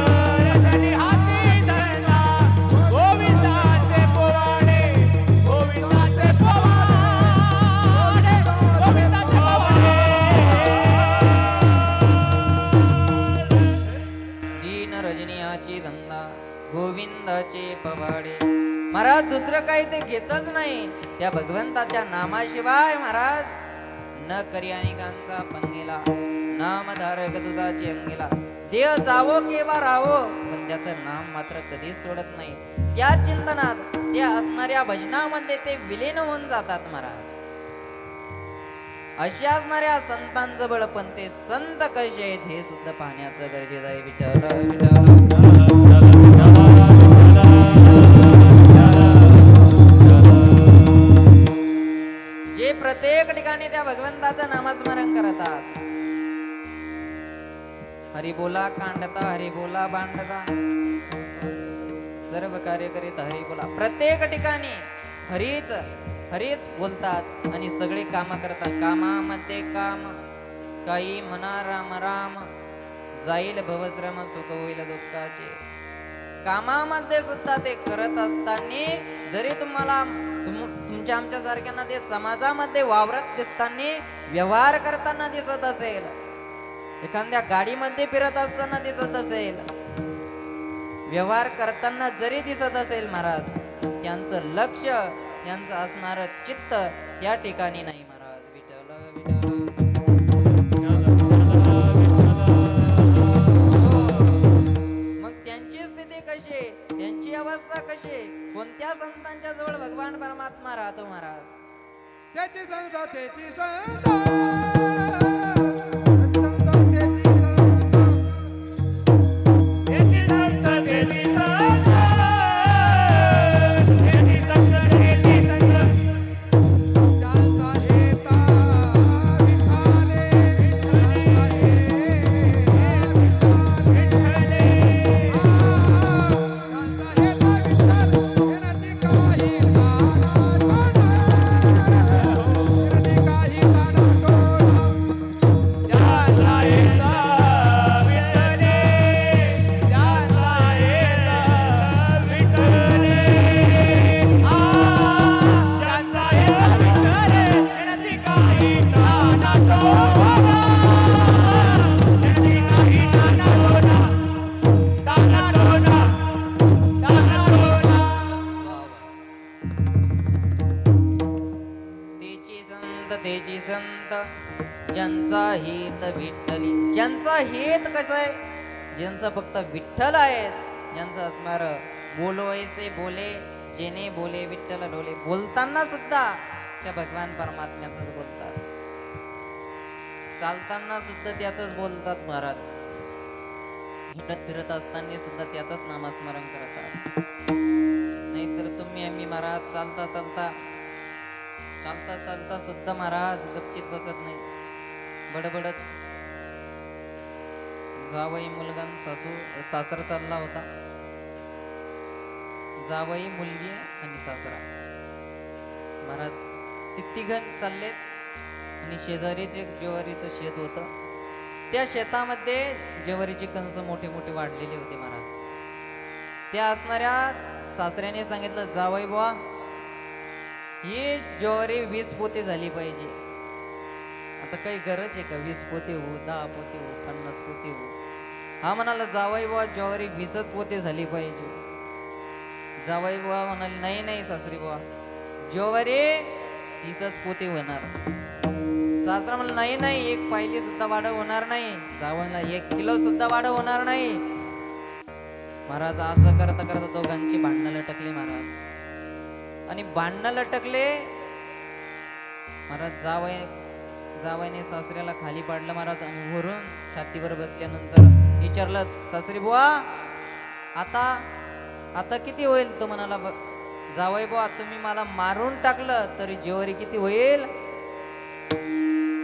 रजनी आची दंता गोविंदाचे पोवाडे, गोविंदाचे पोवाडे, गोविंदाचे पोवाडे. दीन रजनीयाची धंदा गोविंदाचे पवाडे. महाराज दुसरं काही ते घेतच नाही त्या भगवंताच्या नामाशिवाय. महाराज न करी अनेकांचा पंगेला, नामधारक तुझाची अंगेला. देह जावो केव्हा राहो पण त्याचं नाम मात्र कधीच सोडत नाही. त्या चिंतनात, त्या असणाऱ्या भजनामध्ये ते विलीन होऊन जातात महाराज. अशी असणाऱ्या संतांचं बळ, पण ते संत कसे आहेत हे सुद्धा पाहण्याचं गरजेचं आहे. विठ्ठल विठ्ठल जे प्रत्येक ठिकाणी त्या भगवंताचं नामस्मरण करतात, हरी बोला कांडता हरी बोला भांडता, सर्व कार्य करीत हरी बोला. प्रत्येक ठिकाणी हरीच हरीच बोलतात आणि सगळे काम करतात. कामामध्ये काम, काही म्हणा राम राम, जाईल भवश्रम सुख होईल दुःखाचे. कामामध्ये सुद्धा ते करत असताना जरी तुम्हाला तुमच्या आमच्या सारख्यांना ते समाजामध्ये वावरत दिसताना, व्यवहार करताना दिसत असेल, एखाद्या गाडीमध्ये फिरत असताना दिसत असेल, व्यवहार करताना जरी दिसत असेल महाराज, त्यांचं लक्ष, त्यांचं असणार चित्त या ठिकाणी नाही महाराज. विठ्ठल मग त्यांची स्थिती कशी, त्यांची अवस्था कशी, कोणत्या संतांच्या जवळ भगवान परमात्मा राहतो महाराज? त्याची संत त्याची संत तेची संत ज्यांचा हित विठ्ठली. ज्यांचा हित कसं आहे? ज्यांचं फक्त विठ्ठल आहे, ज्यांचं असणार बोलवायचे बोले, जेने बोले विठ्ठल डोले. बोलताना सुद्धा त्या भगवान परमात्म्याच बोलतात. चालताना सुद्धा त्याचंच बोलतात महाराज. हिंडत फिरत असताना सुद्धा त्याचंच नामस्मरण करतात. नाहीतर तुम्ही आम्ही महाराज चालता चालता चालता चालता सुद्धा महाराज गपचित बसत नाही, बडबडत. जावई मुलगा सासू सासरा चालला होता. जावई मुलगी आणि सासरा महाराज तिघं चाललेत आणि शेजारीच एक ज्वारीचं शेत होतं. त्या शेतामध्ये ज्वारीची कणस मोठे मोठे वाढलेले होते महाराज. त्या असणाऱ्या सासऱ्याने सांगितलं, जावई बुवा ही ज्वारी 20 पोते झाली पाहिजे. आता काही गरज आहे का 20 पोते हो, 10 पोते हो, 50 पोते हो. हा म्हणाला, जावई बुवा ज्वारी 20च पोते झाली पाहिजे. जावई बुवा म्हणाले, नाही नाही सासरी बुवा ज्वारी 30च पोते होणार. सासरा म्हणला, नाही नाही 1 पायली सुद्धा वाढ होणार नाही. जावईला 1 किलो सुद्धा वाढ होणार नाही. महाराज असं करता करता दोघांची भांडणं लटकली महाराज. आणि भांडणं लटकले महाराज. जावईने सासऱ्याला खाली पाडलं महाराज आणि वरून छातीवर बसल्यानंतर विचारलं, सासरी बुवा आता किती होईल? तो म्हणाला, जावई बुवा तुम्ही मला मारून टाकलं तरी ज्वारी किती होईल?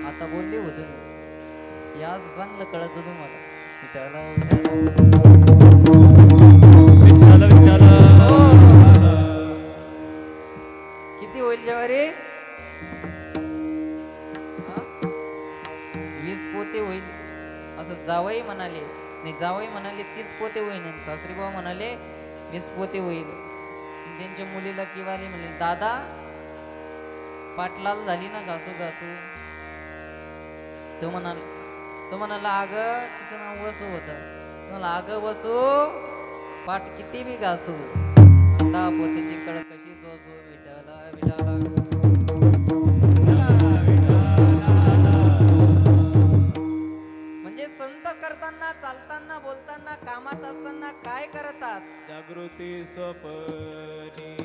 आता बोलले होते या चांगलं कळत होतं मला. किती होईल ज्वारी? 20 पोते होईल असं जावई म्हणाले. नाही, जावई म्हणाले 30 पोते होईल. सासरी बाबा म्हणाले 20 पोते होईल. त्यांच्या मुलीला किवाली म्हणले, दादा पाटलाल झाली ना घासू घासू. तो म्हणाला अगं तिचं नाव वसू होतं. मला अगं वसू पाठ किती बी घासू, 10 पोतेची कळ कशी सोसू. विठाला विठाला म्हणजे संत करताना चालताना बोलताना कामात असताना काय करतात? जागृती स्वपनी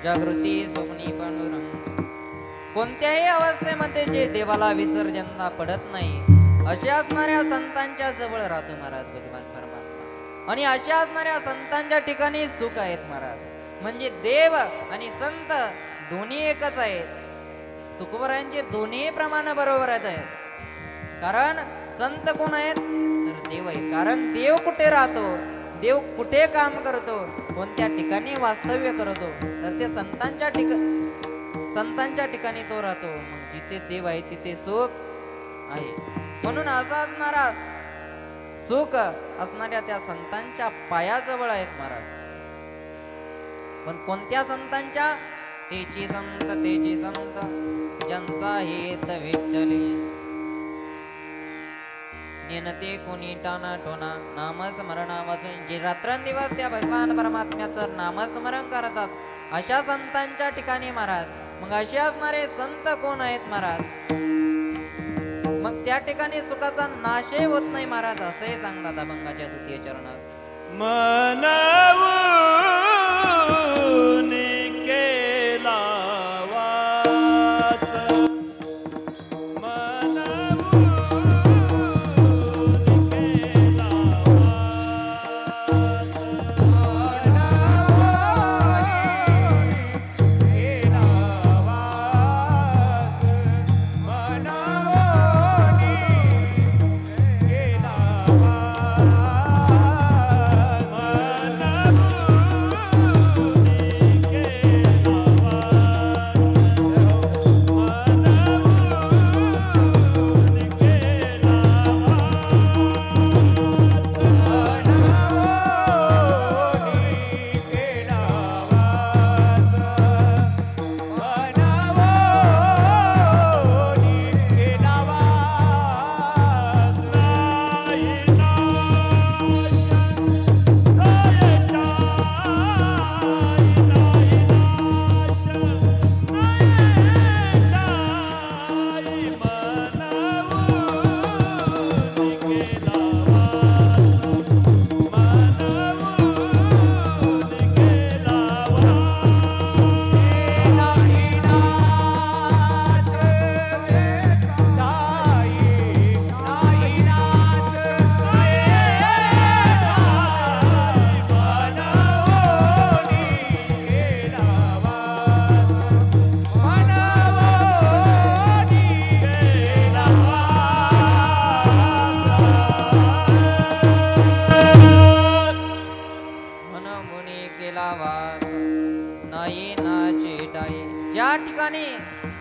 जागृती स्वप्नी पांडुरंग. कोणत्याही अवस्थेमध्ये जे देवाला विसर्जनता पडत नाही अशा असणाऱ्या संतांच्या जवळ राहतो महाराज भगवान परमात्मा. आणि अशा असणाऱ्या संतांच्या ठिकाणी सुख आहेत महाराज. म्हणजे देव आणि संत दोन्ही एकच आहेत. तुकोबरायांचे दोन्ही प्रमाण बरोबर आहेत. कारण संत कोण आहेत तर देव आहे. कारण देव कुठे राहतो, देव कुठे काम करतो, कोणत्या ठिकाणी वास्तव्य करतो तर ते संतांच्या ठिकाणी तो राहतो. मग जिथे देव आहे तिथे सुख आहे. म्हणून असा असणारा सुख असणाऱ्या त्या संतांच्या पायाजवळ आहेत महाराज. पण कोणत्या संतांच्या? तेची संत ज्यांचा हेत विठ्ठली. नेनते कोणी टाना टोना नामस्मरणा वाचून जे रात्रंदिवस त्या भगवान परमात्म्याचं नामस्मरण करतात अशा संतांच्या ठिकाणी महाराज. मग असे असणारे संत कोण आहेत महाराज? मग त्या ठिकाणी सुखाचा नाशही होत नाही महाराज, असंही सांगतात अभंगाच्या द्वितीय चरणात. मनवून केला वास, मनवून केला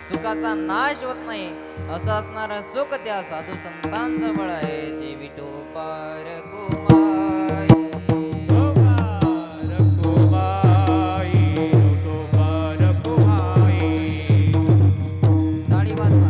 सुखाचा नाश होत नाही असं असणार सुख त्या साधू संतांजवळ आहे. जे विठोबार कुमाई ताळी वाजवा.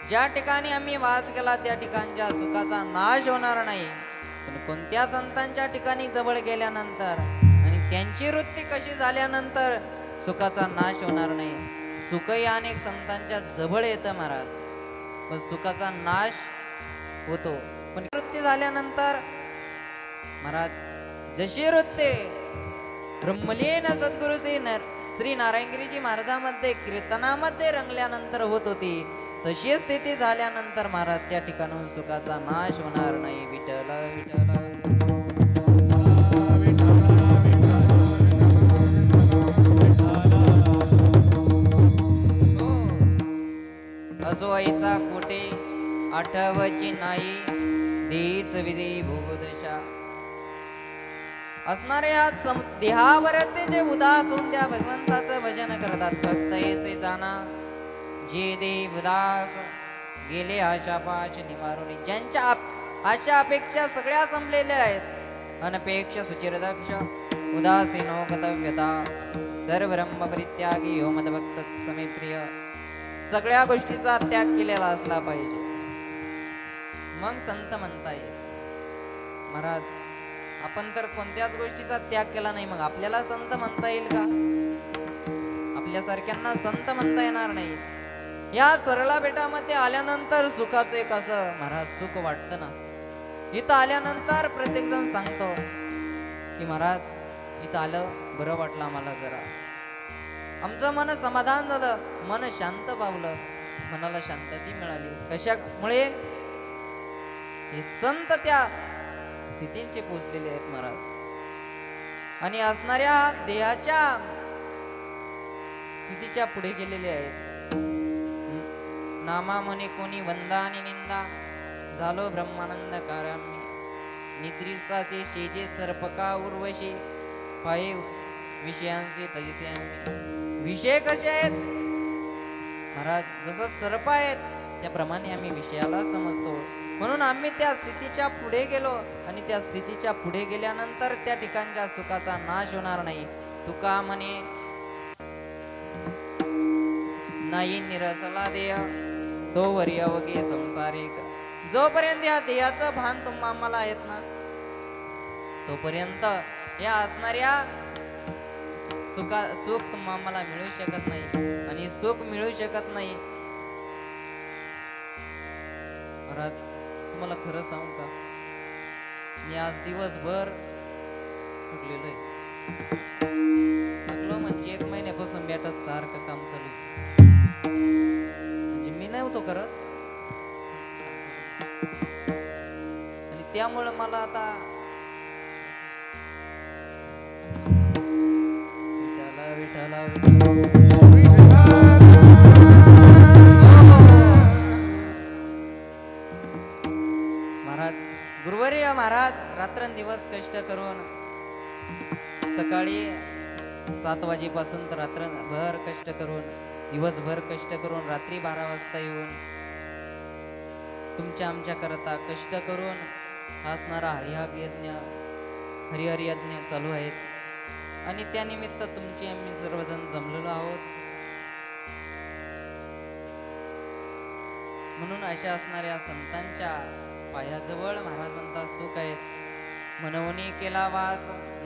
ज्या ठिकाणी आम्ही वास केला त्या ठिकाणच्या सुखाचा नाश होणार नाही. पण कोणत्या संतांच्या ठिकाणी जवळ गेल्यानंतर आणि त्यांची वृत्ती कशी झाल्यानंतर सुखाचा नाश होणार नाही. सुखही अनेक संतांच्या जवळ येतं महाराज, पण सुखाचा नाश होतो. पण वृत्ती झाल्यानंतर महाराज जशी वृत्ती ब्रह्मलीन सद्गुरु श्री नारायणगिरीजी महाराजांमध्ये कीर्तनामध्ये रंगल्यानंतर होत होती, तशी स्थिती झाल्यानंतर महाराज त्या ठिकाणून सुखाचा नाश होणार नाही. विठ्ठल विठ्ठल असो आईचा कोटे आठवची नाही देच विधी भूदशा. असणारे आज देहावरती जे उदास होऊन त्या भगवंताचं भजन करतात. फक्त ऐसे जाना जे देव उदास गेले आशा पाश निवारून. ज्यांच्या आशा अपेक्षा सगळ्या संपलेल्या आहेत. अनपेक्ष सुचिरदक्ष उदासीनो गतव्यता सर्व ब्रह्म परित्यागी हो मदभक्त समे प्रिय. सगळ्या गोष्टीचा त्याग केलेला असला पाहिजे, मग संत म्हणता येईल. महाराज, आपण तर कोणत्याच गोष्टीचा त्याग केला नाही, मग आपल्याला संत म्हणता येईल का? आपल्यासारख्यांना संत म्हणता येणार नाही. या सरला बेटामध्ये आल्यानंतर सुखाचं एक असं महाराज सुख वाटतं ना. इथं आल्यानंतर प्रत्येक जण सांगतो की महाराज इथं आलं बरं वाटलं आम्हाला, जरा आमचं मन समाधान झालं, मन शांत पावलं, मनाला शांतती मिळाली. कशामुळे? हे संत त्या स्थितींचे पोचलेले आहेत महाराज. आणि असणाऱ्या देहाच्या स्थितीच्या पुढे गेलेले आहेत. नामा म्हणे कोणी वंदा आणि निंदा, झालो ब्रह्मानंद काराम्य. निद्रिताचे शेजे सर्पका उर्वशी, पाये विषयांचे तैसे आम्ही. विषय कसे आहेत महाराज? जसं सर्प आहेत त्याप्रमाणे आम्ही विषयाला समजतो. म्हणून आम्ही त्या स्थितीच्या पुढे गेलो, आणि त्या स्थितीच्या पुढे गेल्यानंतर त्या ठिकाणच्या सुखाचा नाश होणार नाही. तुका म्हणे नाही निरसला देह, तो वरी अवघे संसारिक. जोपर्यंत या देहाचं भान तुम्हाला आहेत ना, तोपर्यंत या असणाऱ्या सुख तुम्हाला मिळू शकत नाही. आणि सुख मिळू शकत नाही महाराज, तुम्हाला खरं सांगू का, मी आज दिवसभर थकलेलो आहे. थकलो म्हणजे 1 महिन्यापासून बॅटच सारखं काम चालू आहे. म्हणजे मी नव्हतो करत, आणि त्यामुळे मला आता विठाला महाराज, गुरुवर्य महाराज रात्रंदिवस कष्ट करून, सकाळी 7 वाजेपासून तर रात्रभर कष्ट करून, दिवसभर कष्ट करून, रात्री 12 वाजता येऊन तुमच्या आमच्या करता कष्ट करून असणारा हरिहर यज्ञ चालू आहेत. आणि त्यानिमित्त तुमची आम्ही सर्वजण जमलेलो आहोत. म्हणून अशा असणाऱ्या संतांच्या पायाजवळ महाराज म्हणतात सुख आहेत. मनवणी केला वास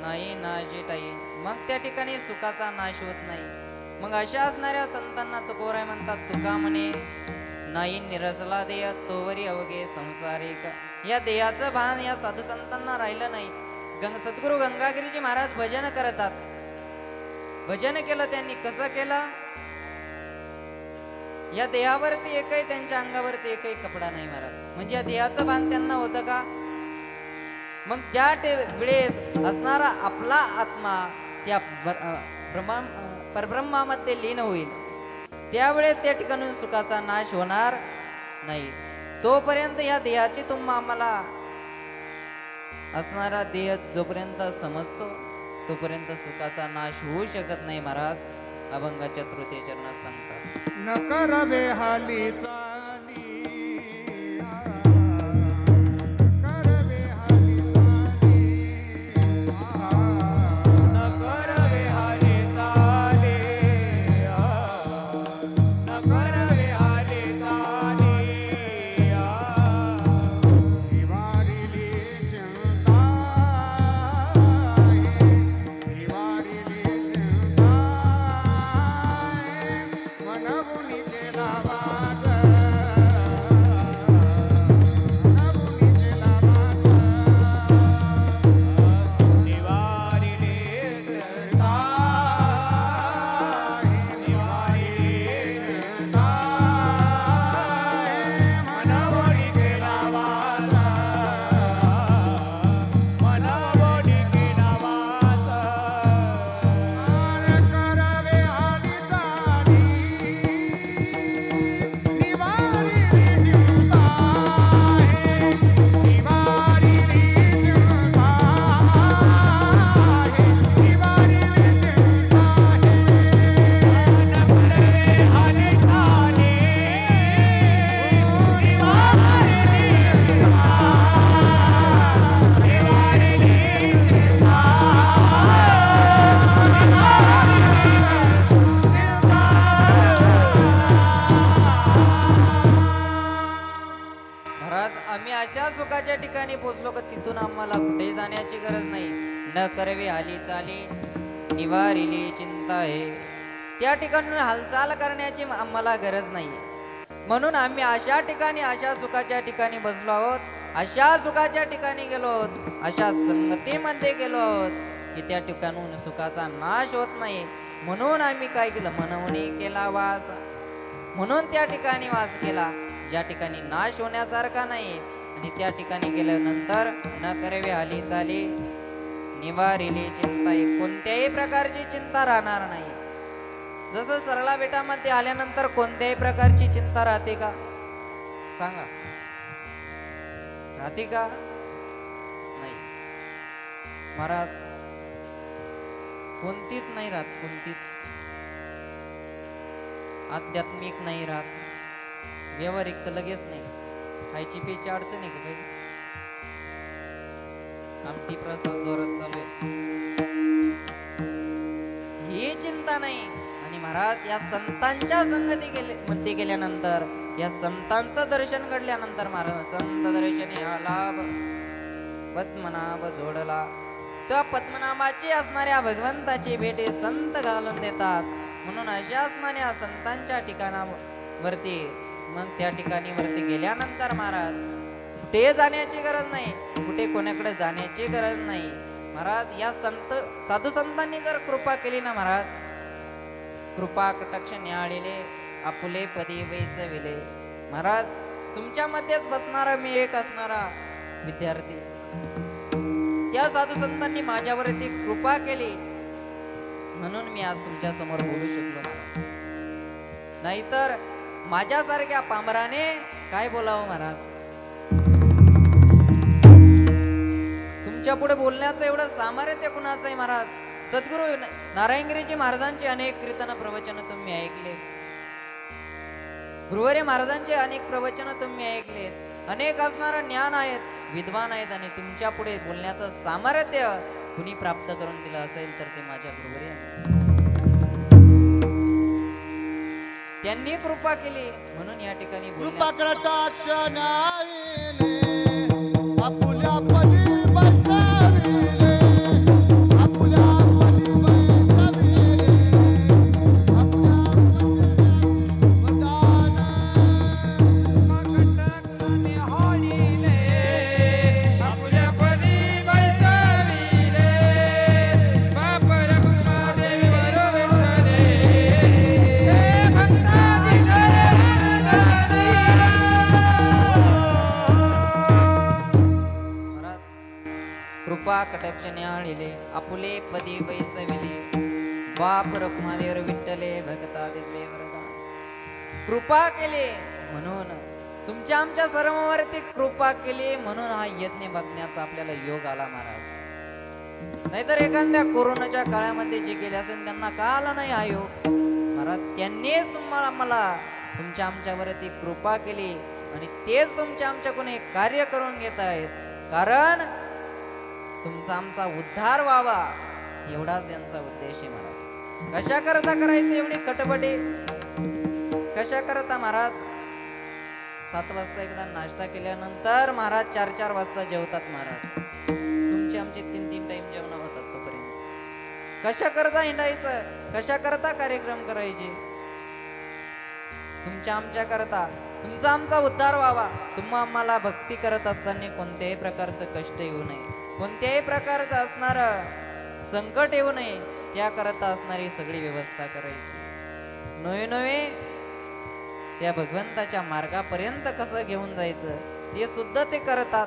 नाही नाशे टाई, मग त्या ठिकाणी सुखाचा नाश होत नाही. मग अशा असणाऱ्या संतांना तुकोबाराय म्हणतात तुका म्हणे नाही निरसला देह, तोवरी अवघे संसारिक. या देहाचं भान या साधू संतांना राहिलं नाही. सद्गुरु गंगागिरीजी महाराज भजन करतात. भजन केलं त्यांनी, कसं केलं? या देहावरती एकही, त्यांच्या अंगावरती एकही कपडा नाही महाराज. म्हणजे या देहाचं भान त्यांना होतं का? मग ज्या वेळेस असणारा आपला आत्मा त्या परब्रह्मामध्ये लीन होईल, त्यावेळेस त्या ठिकाणून सुखाचा नाश होणार नाही. तोपर्यंत या देहाची आम्हाला असणारा देह जोपर्यंत समजतो तोपर्यंत सुखाचा नाश होऊ शकत नाही महाराज. अभंगाच्या तृतीय चरणात सांगतात न करवे हाली चाली, करवे हाली चाली, न करवे हाली चाली, न करवे हाली चाली. दिवारिली चिंता दिवारिली चिंता मनवुनी केला वाद कुठे जाण्याची गरज नाही. न करवी हाली चाली निवारिली चिंता आहे. त्या ठिकाणून हालचाल करण्याची आम्हाला गरज नाही. म्हणून आम्ही अशा ठिकाणी, अशा सुखाच्या ठिकाणी बसलो आहोत, अशा सुखाच्या ठिकाणी गेलो आहोत, अशा संगतीमध्ये गेलो आहोत की त्या ठिकाणून सुखाचा नाश होत नाही. म्हणून आम्ही काय केलं, मनवणी केला वास, म्हणून त्या ठिकाणी वास केला ज्या ठिकाणी नाश होण्यासारखा नाही. आणि त्या ठिकाणी गेल्यानंतर न करावी हाली चाली निवारिली चिंता, कोणत्याही प्रकारची चिंता राहणार नाही. जसं सरळा बेटामध्ये आल्यानंतर कोणत्याही प्रकारची चिंता राहते का सांगा, राहते का? नाही महाराज, कोणतीच नाही राहत, कोणतीच. आध्यात्मिक नाही राहत, व्यावहारिक तर लगेच नाही. खायची प्यायची अडचण आहे का काही? आमटी प्रसाद जोरात चालू आहे, ही चिंता नाही. आणि महाराज या संतांच्या संगती मध्ये गेल्यानंतर, या संतांचं दर्शन घडल्यानंतर महाराज संत दर्शनी आला पद्मनाभ जोडला. त्या पद्मनाभाची असणाऱ्या भगवंताची भेटी संत घालून देतात. म्हणून अशा असणाऱ्या संतांच्या ठिकाणावरती मग त्या ठिकाणी वरती गेल्यानंतर महाराज कुठे जाण्याची गरज नाही, कुठे कोणाकडे जाण्याची गरज नाही. महाराज या संत साधू संतांनी जर कृपा केली ना महाराज, कृपा कटाक्ष न्याहाळिले आपुले पदी वैसविले. महाराज तुमच्यामध्येच बसणारा मी एक असणारा विद्यार्थी, त्या साधू संतांनी माझ्यावरती कृपा केली म्हणून मी आज तुमच्या समोर बोलू शकलो. नाहीतर माझ्यासारख्या पामराने काय बोलावं महाराज? तुमच्या पुढे बोलण्याचं एवढं सामर्थ्य कुणाचं आहे महाराज? सद्गुरु नारायणगिरीजी महाराजांचे अनेक कीर्तन प्रवचन तुम्ही ऐकले, गुरुवारी महाराजांचे अनेक प्रवचन तुम्ही ऐकलेत. अनेक असणारं ज्ञान आहेत, विद्वान आहेत, आणि तुमच्या पुढे बोलण्याचं सामर्थ्य कुणी प्राप्त करून दिलं असेल तर ते माझ्या गुरुवारी आहेत. त्यांनी कृपा केली म्हणून या ठिकाणी कृपा कटाक्ष न्याविले आपुल्या पदी बसविले, आपुल्या पदी बसविले, आपुल्या वदान कटाक्षाने हाडिले आपुल्या पदी बैसविले, बाप रघुनाथेवर विठ्ठले हे भक्तादी कृपा कटाक्ष न्याहाळिले आपुले पदी बैसविले, बाप रखुमादेवर विठ्ठले भक्ता दिले वरदान. कृपा केली म्हणून तुमच्या आमच्या सर्वांवरती कृपा केली म्हणून हा यज्ञ बघण्याचा आपल्याला योग आला महाराज. नाहीतर एखाद्या कोरोनाच्या काळामध्ये जे गेले असेल त्यांना का आला नाही हा योग महाराज? त्यांनीच तुम्हाला आम्हाला तुमच्या आमच्यावरती कृपा केली आणि तेच तुमच्या आमच्याकडून एक कार्य करून घेत आहेत. कारण तुमचा आमचा उद्धार व्हावा एवढाच त्यांचा उद्देश आहे महाराज. कशा करता करायचं एवढी कटबटे? कशा करता महाराज? 7 वाजता एकदा नाश्ता केल्यानंतर महाराज 4-4 वाजता जेवतात महाराज. तुमचे आमचे 3-3 टाइम जेवण होतात तोपर्यंत. कशा करता हिंडायचं? कशा करता कार्यक्रम करायचे? तुमच्या आमच्या करता तुमचा आमचा उद्धार व्हावा. तुम्हा आम्हाला भक्ती करत असताना कोणत्याही प्रकारचं कष्ट येऊ नये, कोणत्याही प्रकारचं असणार संकट येऊ नये, त्याकरता असणारी सगळी व्यवस्था करायची. नवे नवे त्या भगवंताच्या मार्गापर्यंत कसं घेऊन जायचं ते सुद्धा ते करतात.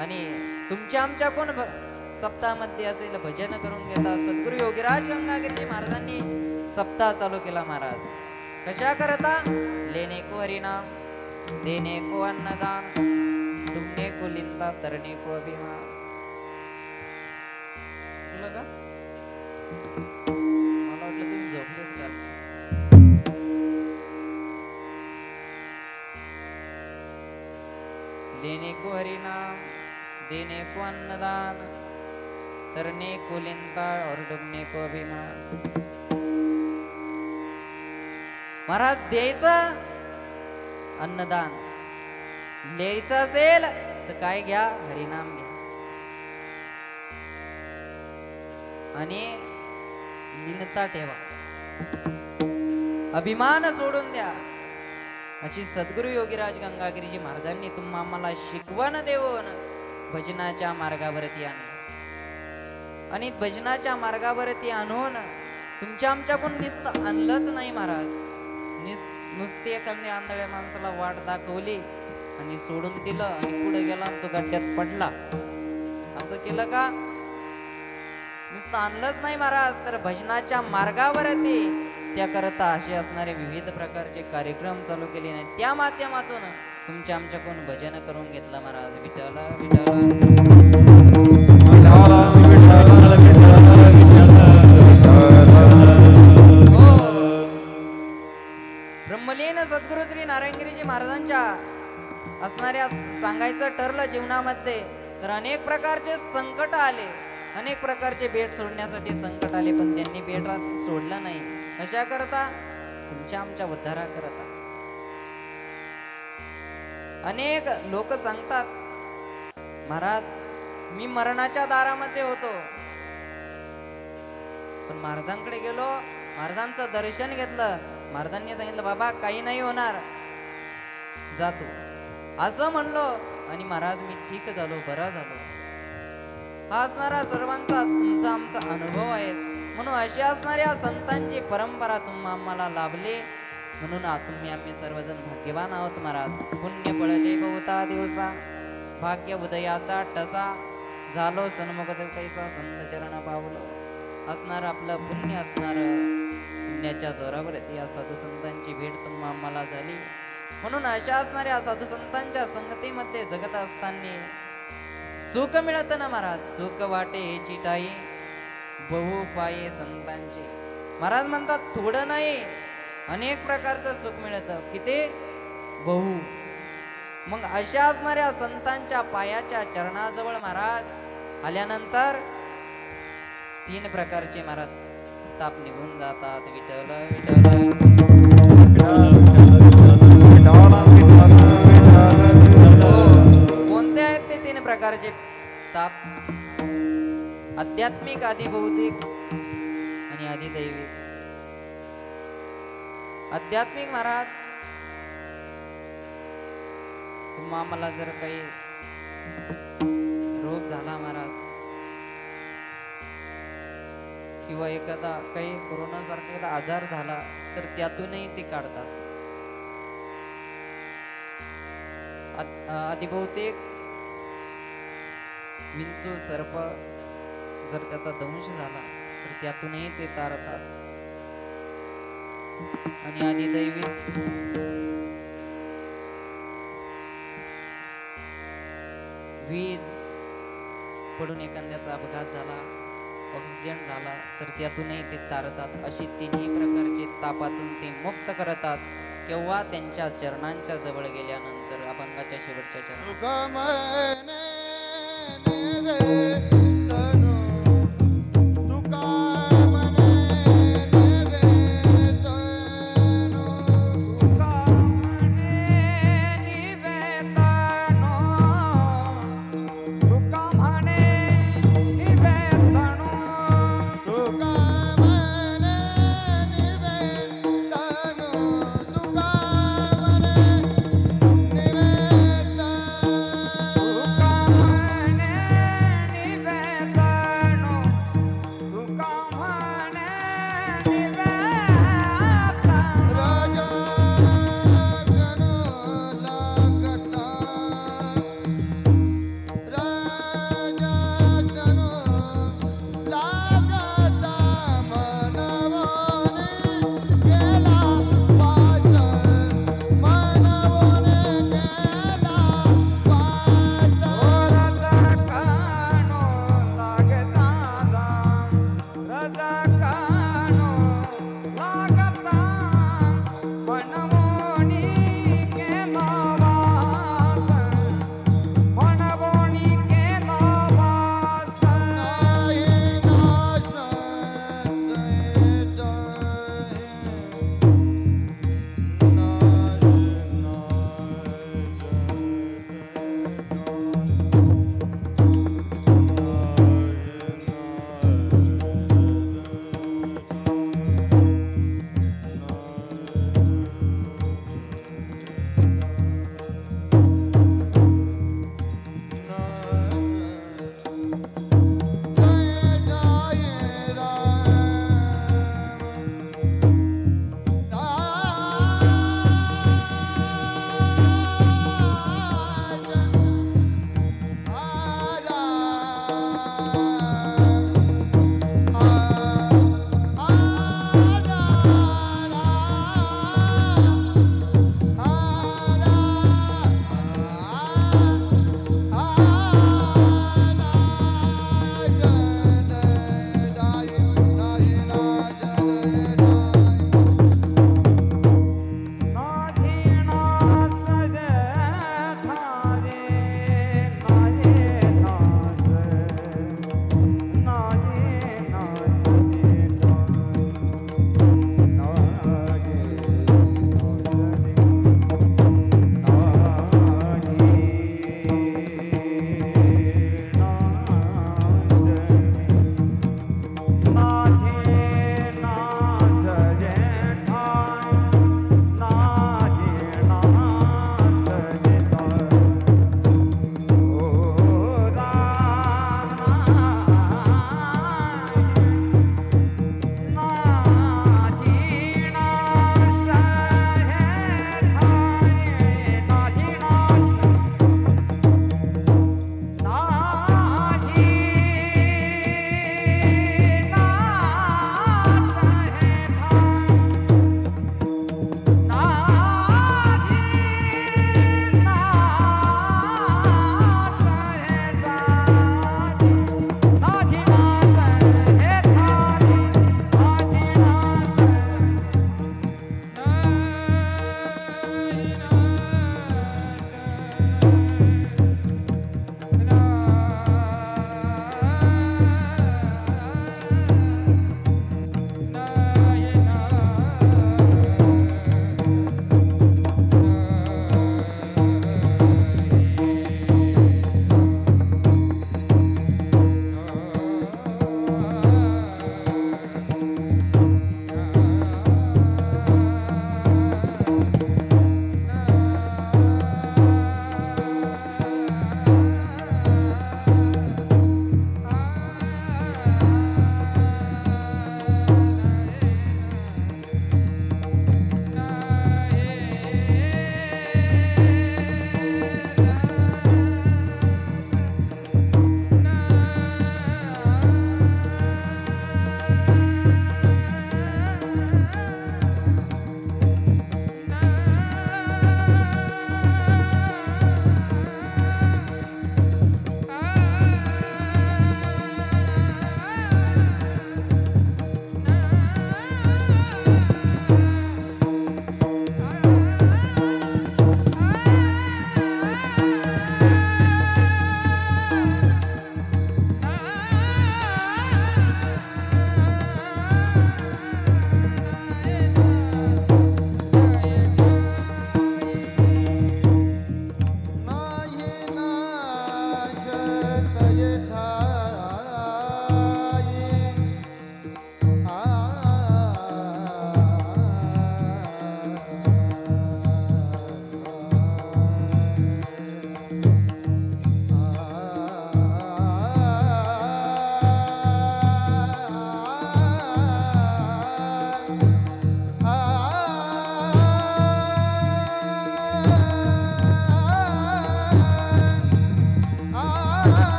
आणि तुमच्या आमच्या कोण सप्ताहामध्ये असेल भजन करून घेतात. सद्गुरु योगीराज गंगागिरी महाराजांनी सप्ताह चालू केला महाराज. कशा करता? लेने को हरिनाम, देने को अन्नदान, डुबने को लिंदा, तरने को अभिमान. का मला वाटलं तुम्ही झोपलेच का? लेने को हरिनाम, देने को अन्नदान, तरने को लिंदा और डुबने को अभिमान. महाराज द्यायचं अन्नदान, लिहायचं असेल तर काय घ्या, हरिनाम घ्या आणि लीनता ठेवा, अभिमान सोडून द्या, अशी सद्गुरु योगीराज गंगागिरीजी महाराजांनी तुम्हा आम्हाला शिकवण देऊन भजनाच्या मार्गावरती आणलं. आणि भजनाच्या मार्गावरती आणून तुमच्या आमच्याकडून नुसतं आणलंच नाही महाराज, नुसते एखाद्या आंधळ्या माणसाला वाट दाखवली आणि सोडून दिलं आणि पुढे गेला तो गड्ड्यात पडला, असं केलं का? नुसतं आणलंच नाही महाराज, तर भजनाच्या मार्गावरती त्याकरता असे असणारे विविध प्रकारचे कार्यक्रम चालू केले नाही. त्या माध्यमातून तुमच्या आमच्याकडून भजन करून घेतलं महाराज. विठ्ठल विठ्ठल ब्रह्मलीन सद्गुरु श्री नारायणगिरीजी महाराजांच्या असणाऱ्या सांगायचं ठरलं जीवनामध्ये तर अनेक प्रकारचे संकट आले, अनेक प्रकारचे बेट सोडण्यासाठी संकट आले, पण त्यांनी बेट सोडलं नाही. कशा करता? तुमच्या आमच्या उद्धारा करता. अनेक लोक सांगतात महाराज मी मरणाच्या दारामध्ये होतो, पण महाराजांकडे गेलो, महाराजांचं दर्शन घेतलं, महाराजांनी सांगितलं बाबा काही नाही होणार, जातो असं म्हणलो आणि महाराज मी ठीक झालो, बरा झालो. हा असणारा सर्वांचा तुमचा आमचा अनुभव आहे. म्हणून अशी असणाऱ्या संतांची परंपरा तुम्हा आम्हाला लाभले, म्हणून तुम्ही आम्ही सर्वजण भाग्यवान आहोत महाराज. पुण्य पळले बहुता दिवसा, भाग्य उदयाचा ठसा, झालो सन्मुख कैसा संत चरण पावलो. असणार आपलं पुण्य असणार, पुण्याच्या जोरावरती या साधू संतांची भेट तुम्हा आम्हाला झाली. म्हणून अशा असणाऱ्या साधू संतांच्या संगतीमध्ये जगत असताना सुख मिळत ना महाराज. सुख वाटे हे चिटाई, बहु पाये संतांचे. महाराज म्हणतात थोडं नाही, अनेक प्रकारचं सुख मिळतं, किती? बहु. मग अशा असणाऱ्या संतांच्या पायाच्या चरणाजवळ महाराज आल्यानंतर 3 प्रकारचे महाराज ताप निघून जातात. विठ्ठल विठ्ठल कोणते आहेत ते 3 प्रकारचे ताप? आध्यात्मिक, आधी भौतिक आणि आधी दैविक. आध्यात्मिक महाराज तुम्हा आम्हाला जर काही रोग झाला महाराज किंवा एखादा काही कोरोना सारखा आजार झाला तर त्यातूनही ते काढतात. आदिभौतिक विंचू सर्प जर त्याचा दंश झाला तर त्यातूनही ते तारतात. आणि आधी दैविक वीज पडून एखाद्याचा अपघात झाला, ऑक्सिडेंट झाला तर त्यातूनही ते तारतात. अशी 3ही प्रकारचे तापातून ते मुक्त करतात. केव्हा? त्यांच्या चरणांच्या जवळ गेल्यानंतर, अभंगाच्या शेवटच्या चरणात.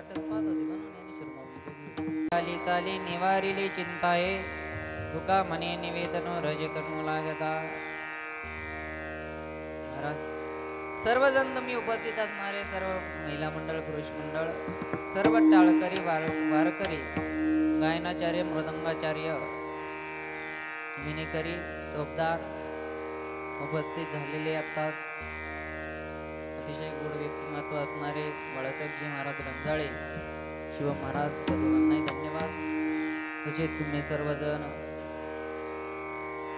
वाटच पाहत होती म्हणून यांनी शरमावली कधी. काली काली निवारिली चिंताये तुका मने निवेदन रज करू लागता. महाराज सर्वजण तुम्ही उपस्थित असणारे सर्व महिला मंडळ पुरुष मंडळ सर्व टाळकरी वारकरी गायनाचार्य मृदंगाचार्य विनेकरी चोपदार उपस्थित झालेले आत्ताच अतिशय गोड व्यक्तिमत्व असणारे बाळासाहेबजी महाराज रंजाळे शिव महाराज सर्वांनाही धन्यवाद. तसेच तुम्ही सर्वजण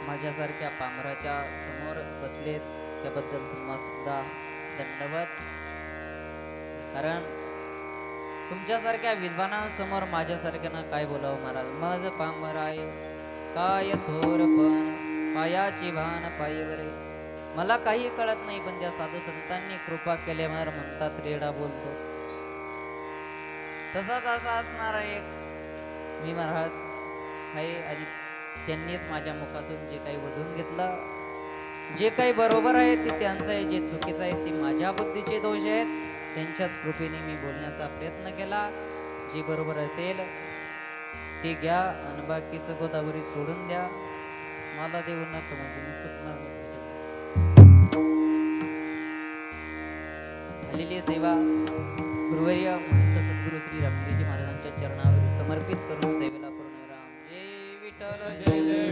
माझ्यासारख्या पामराच्या समोर बसलेत त्याबद्दल तुम्हा सुद्धा दंडवत. कारण तुमच्यासारख्या विद्वानांसमोर माझ्यासारख्यानं काय बोलावं महाराज. मज पामर आहे काय थोरपण पायाची भान पायवरे. मला काही कळत नाही पण त्या साधू संतांनी कृपा केल्यावर म्हणतात रेडा बोलतो. तसाच असा असणारा एक मी महाराज आहे आणि त्यांनीच माझ्या मुखातून जे काही वधून घेतलं जे काही बरोबर आहे ते त्यांचं आहे, जे चुकीचं आहे ते माझ्या बुद्धीचे दोष आहेत. त्यांच्याच कृपेने मी बोलण्याचा प्रयत्न केला. जे बरोबर असेल ते घ्या आणि बाकीचं गोदावरी सोडून द्या. मला देऊ नका म्हणजे मी चुकणार नाही. झालेली सेवा गुरुवर्य महंत सद्गुरु श्री रामगिरीजी महाराजांच्या चरणावर समर्पित करून सेवेला पूर्ण विराम. जय विठ्ठल जय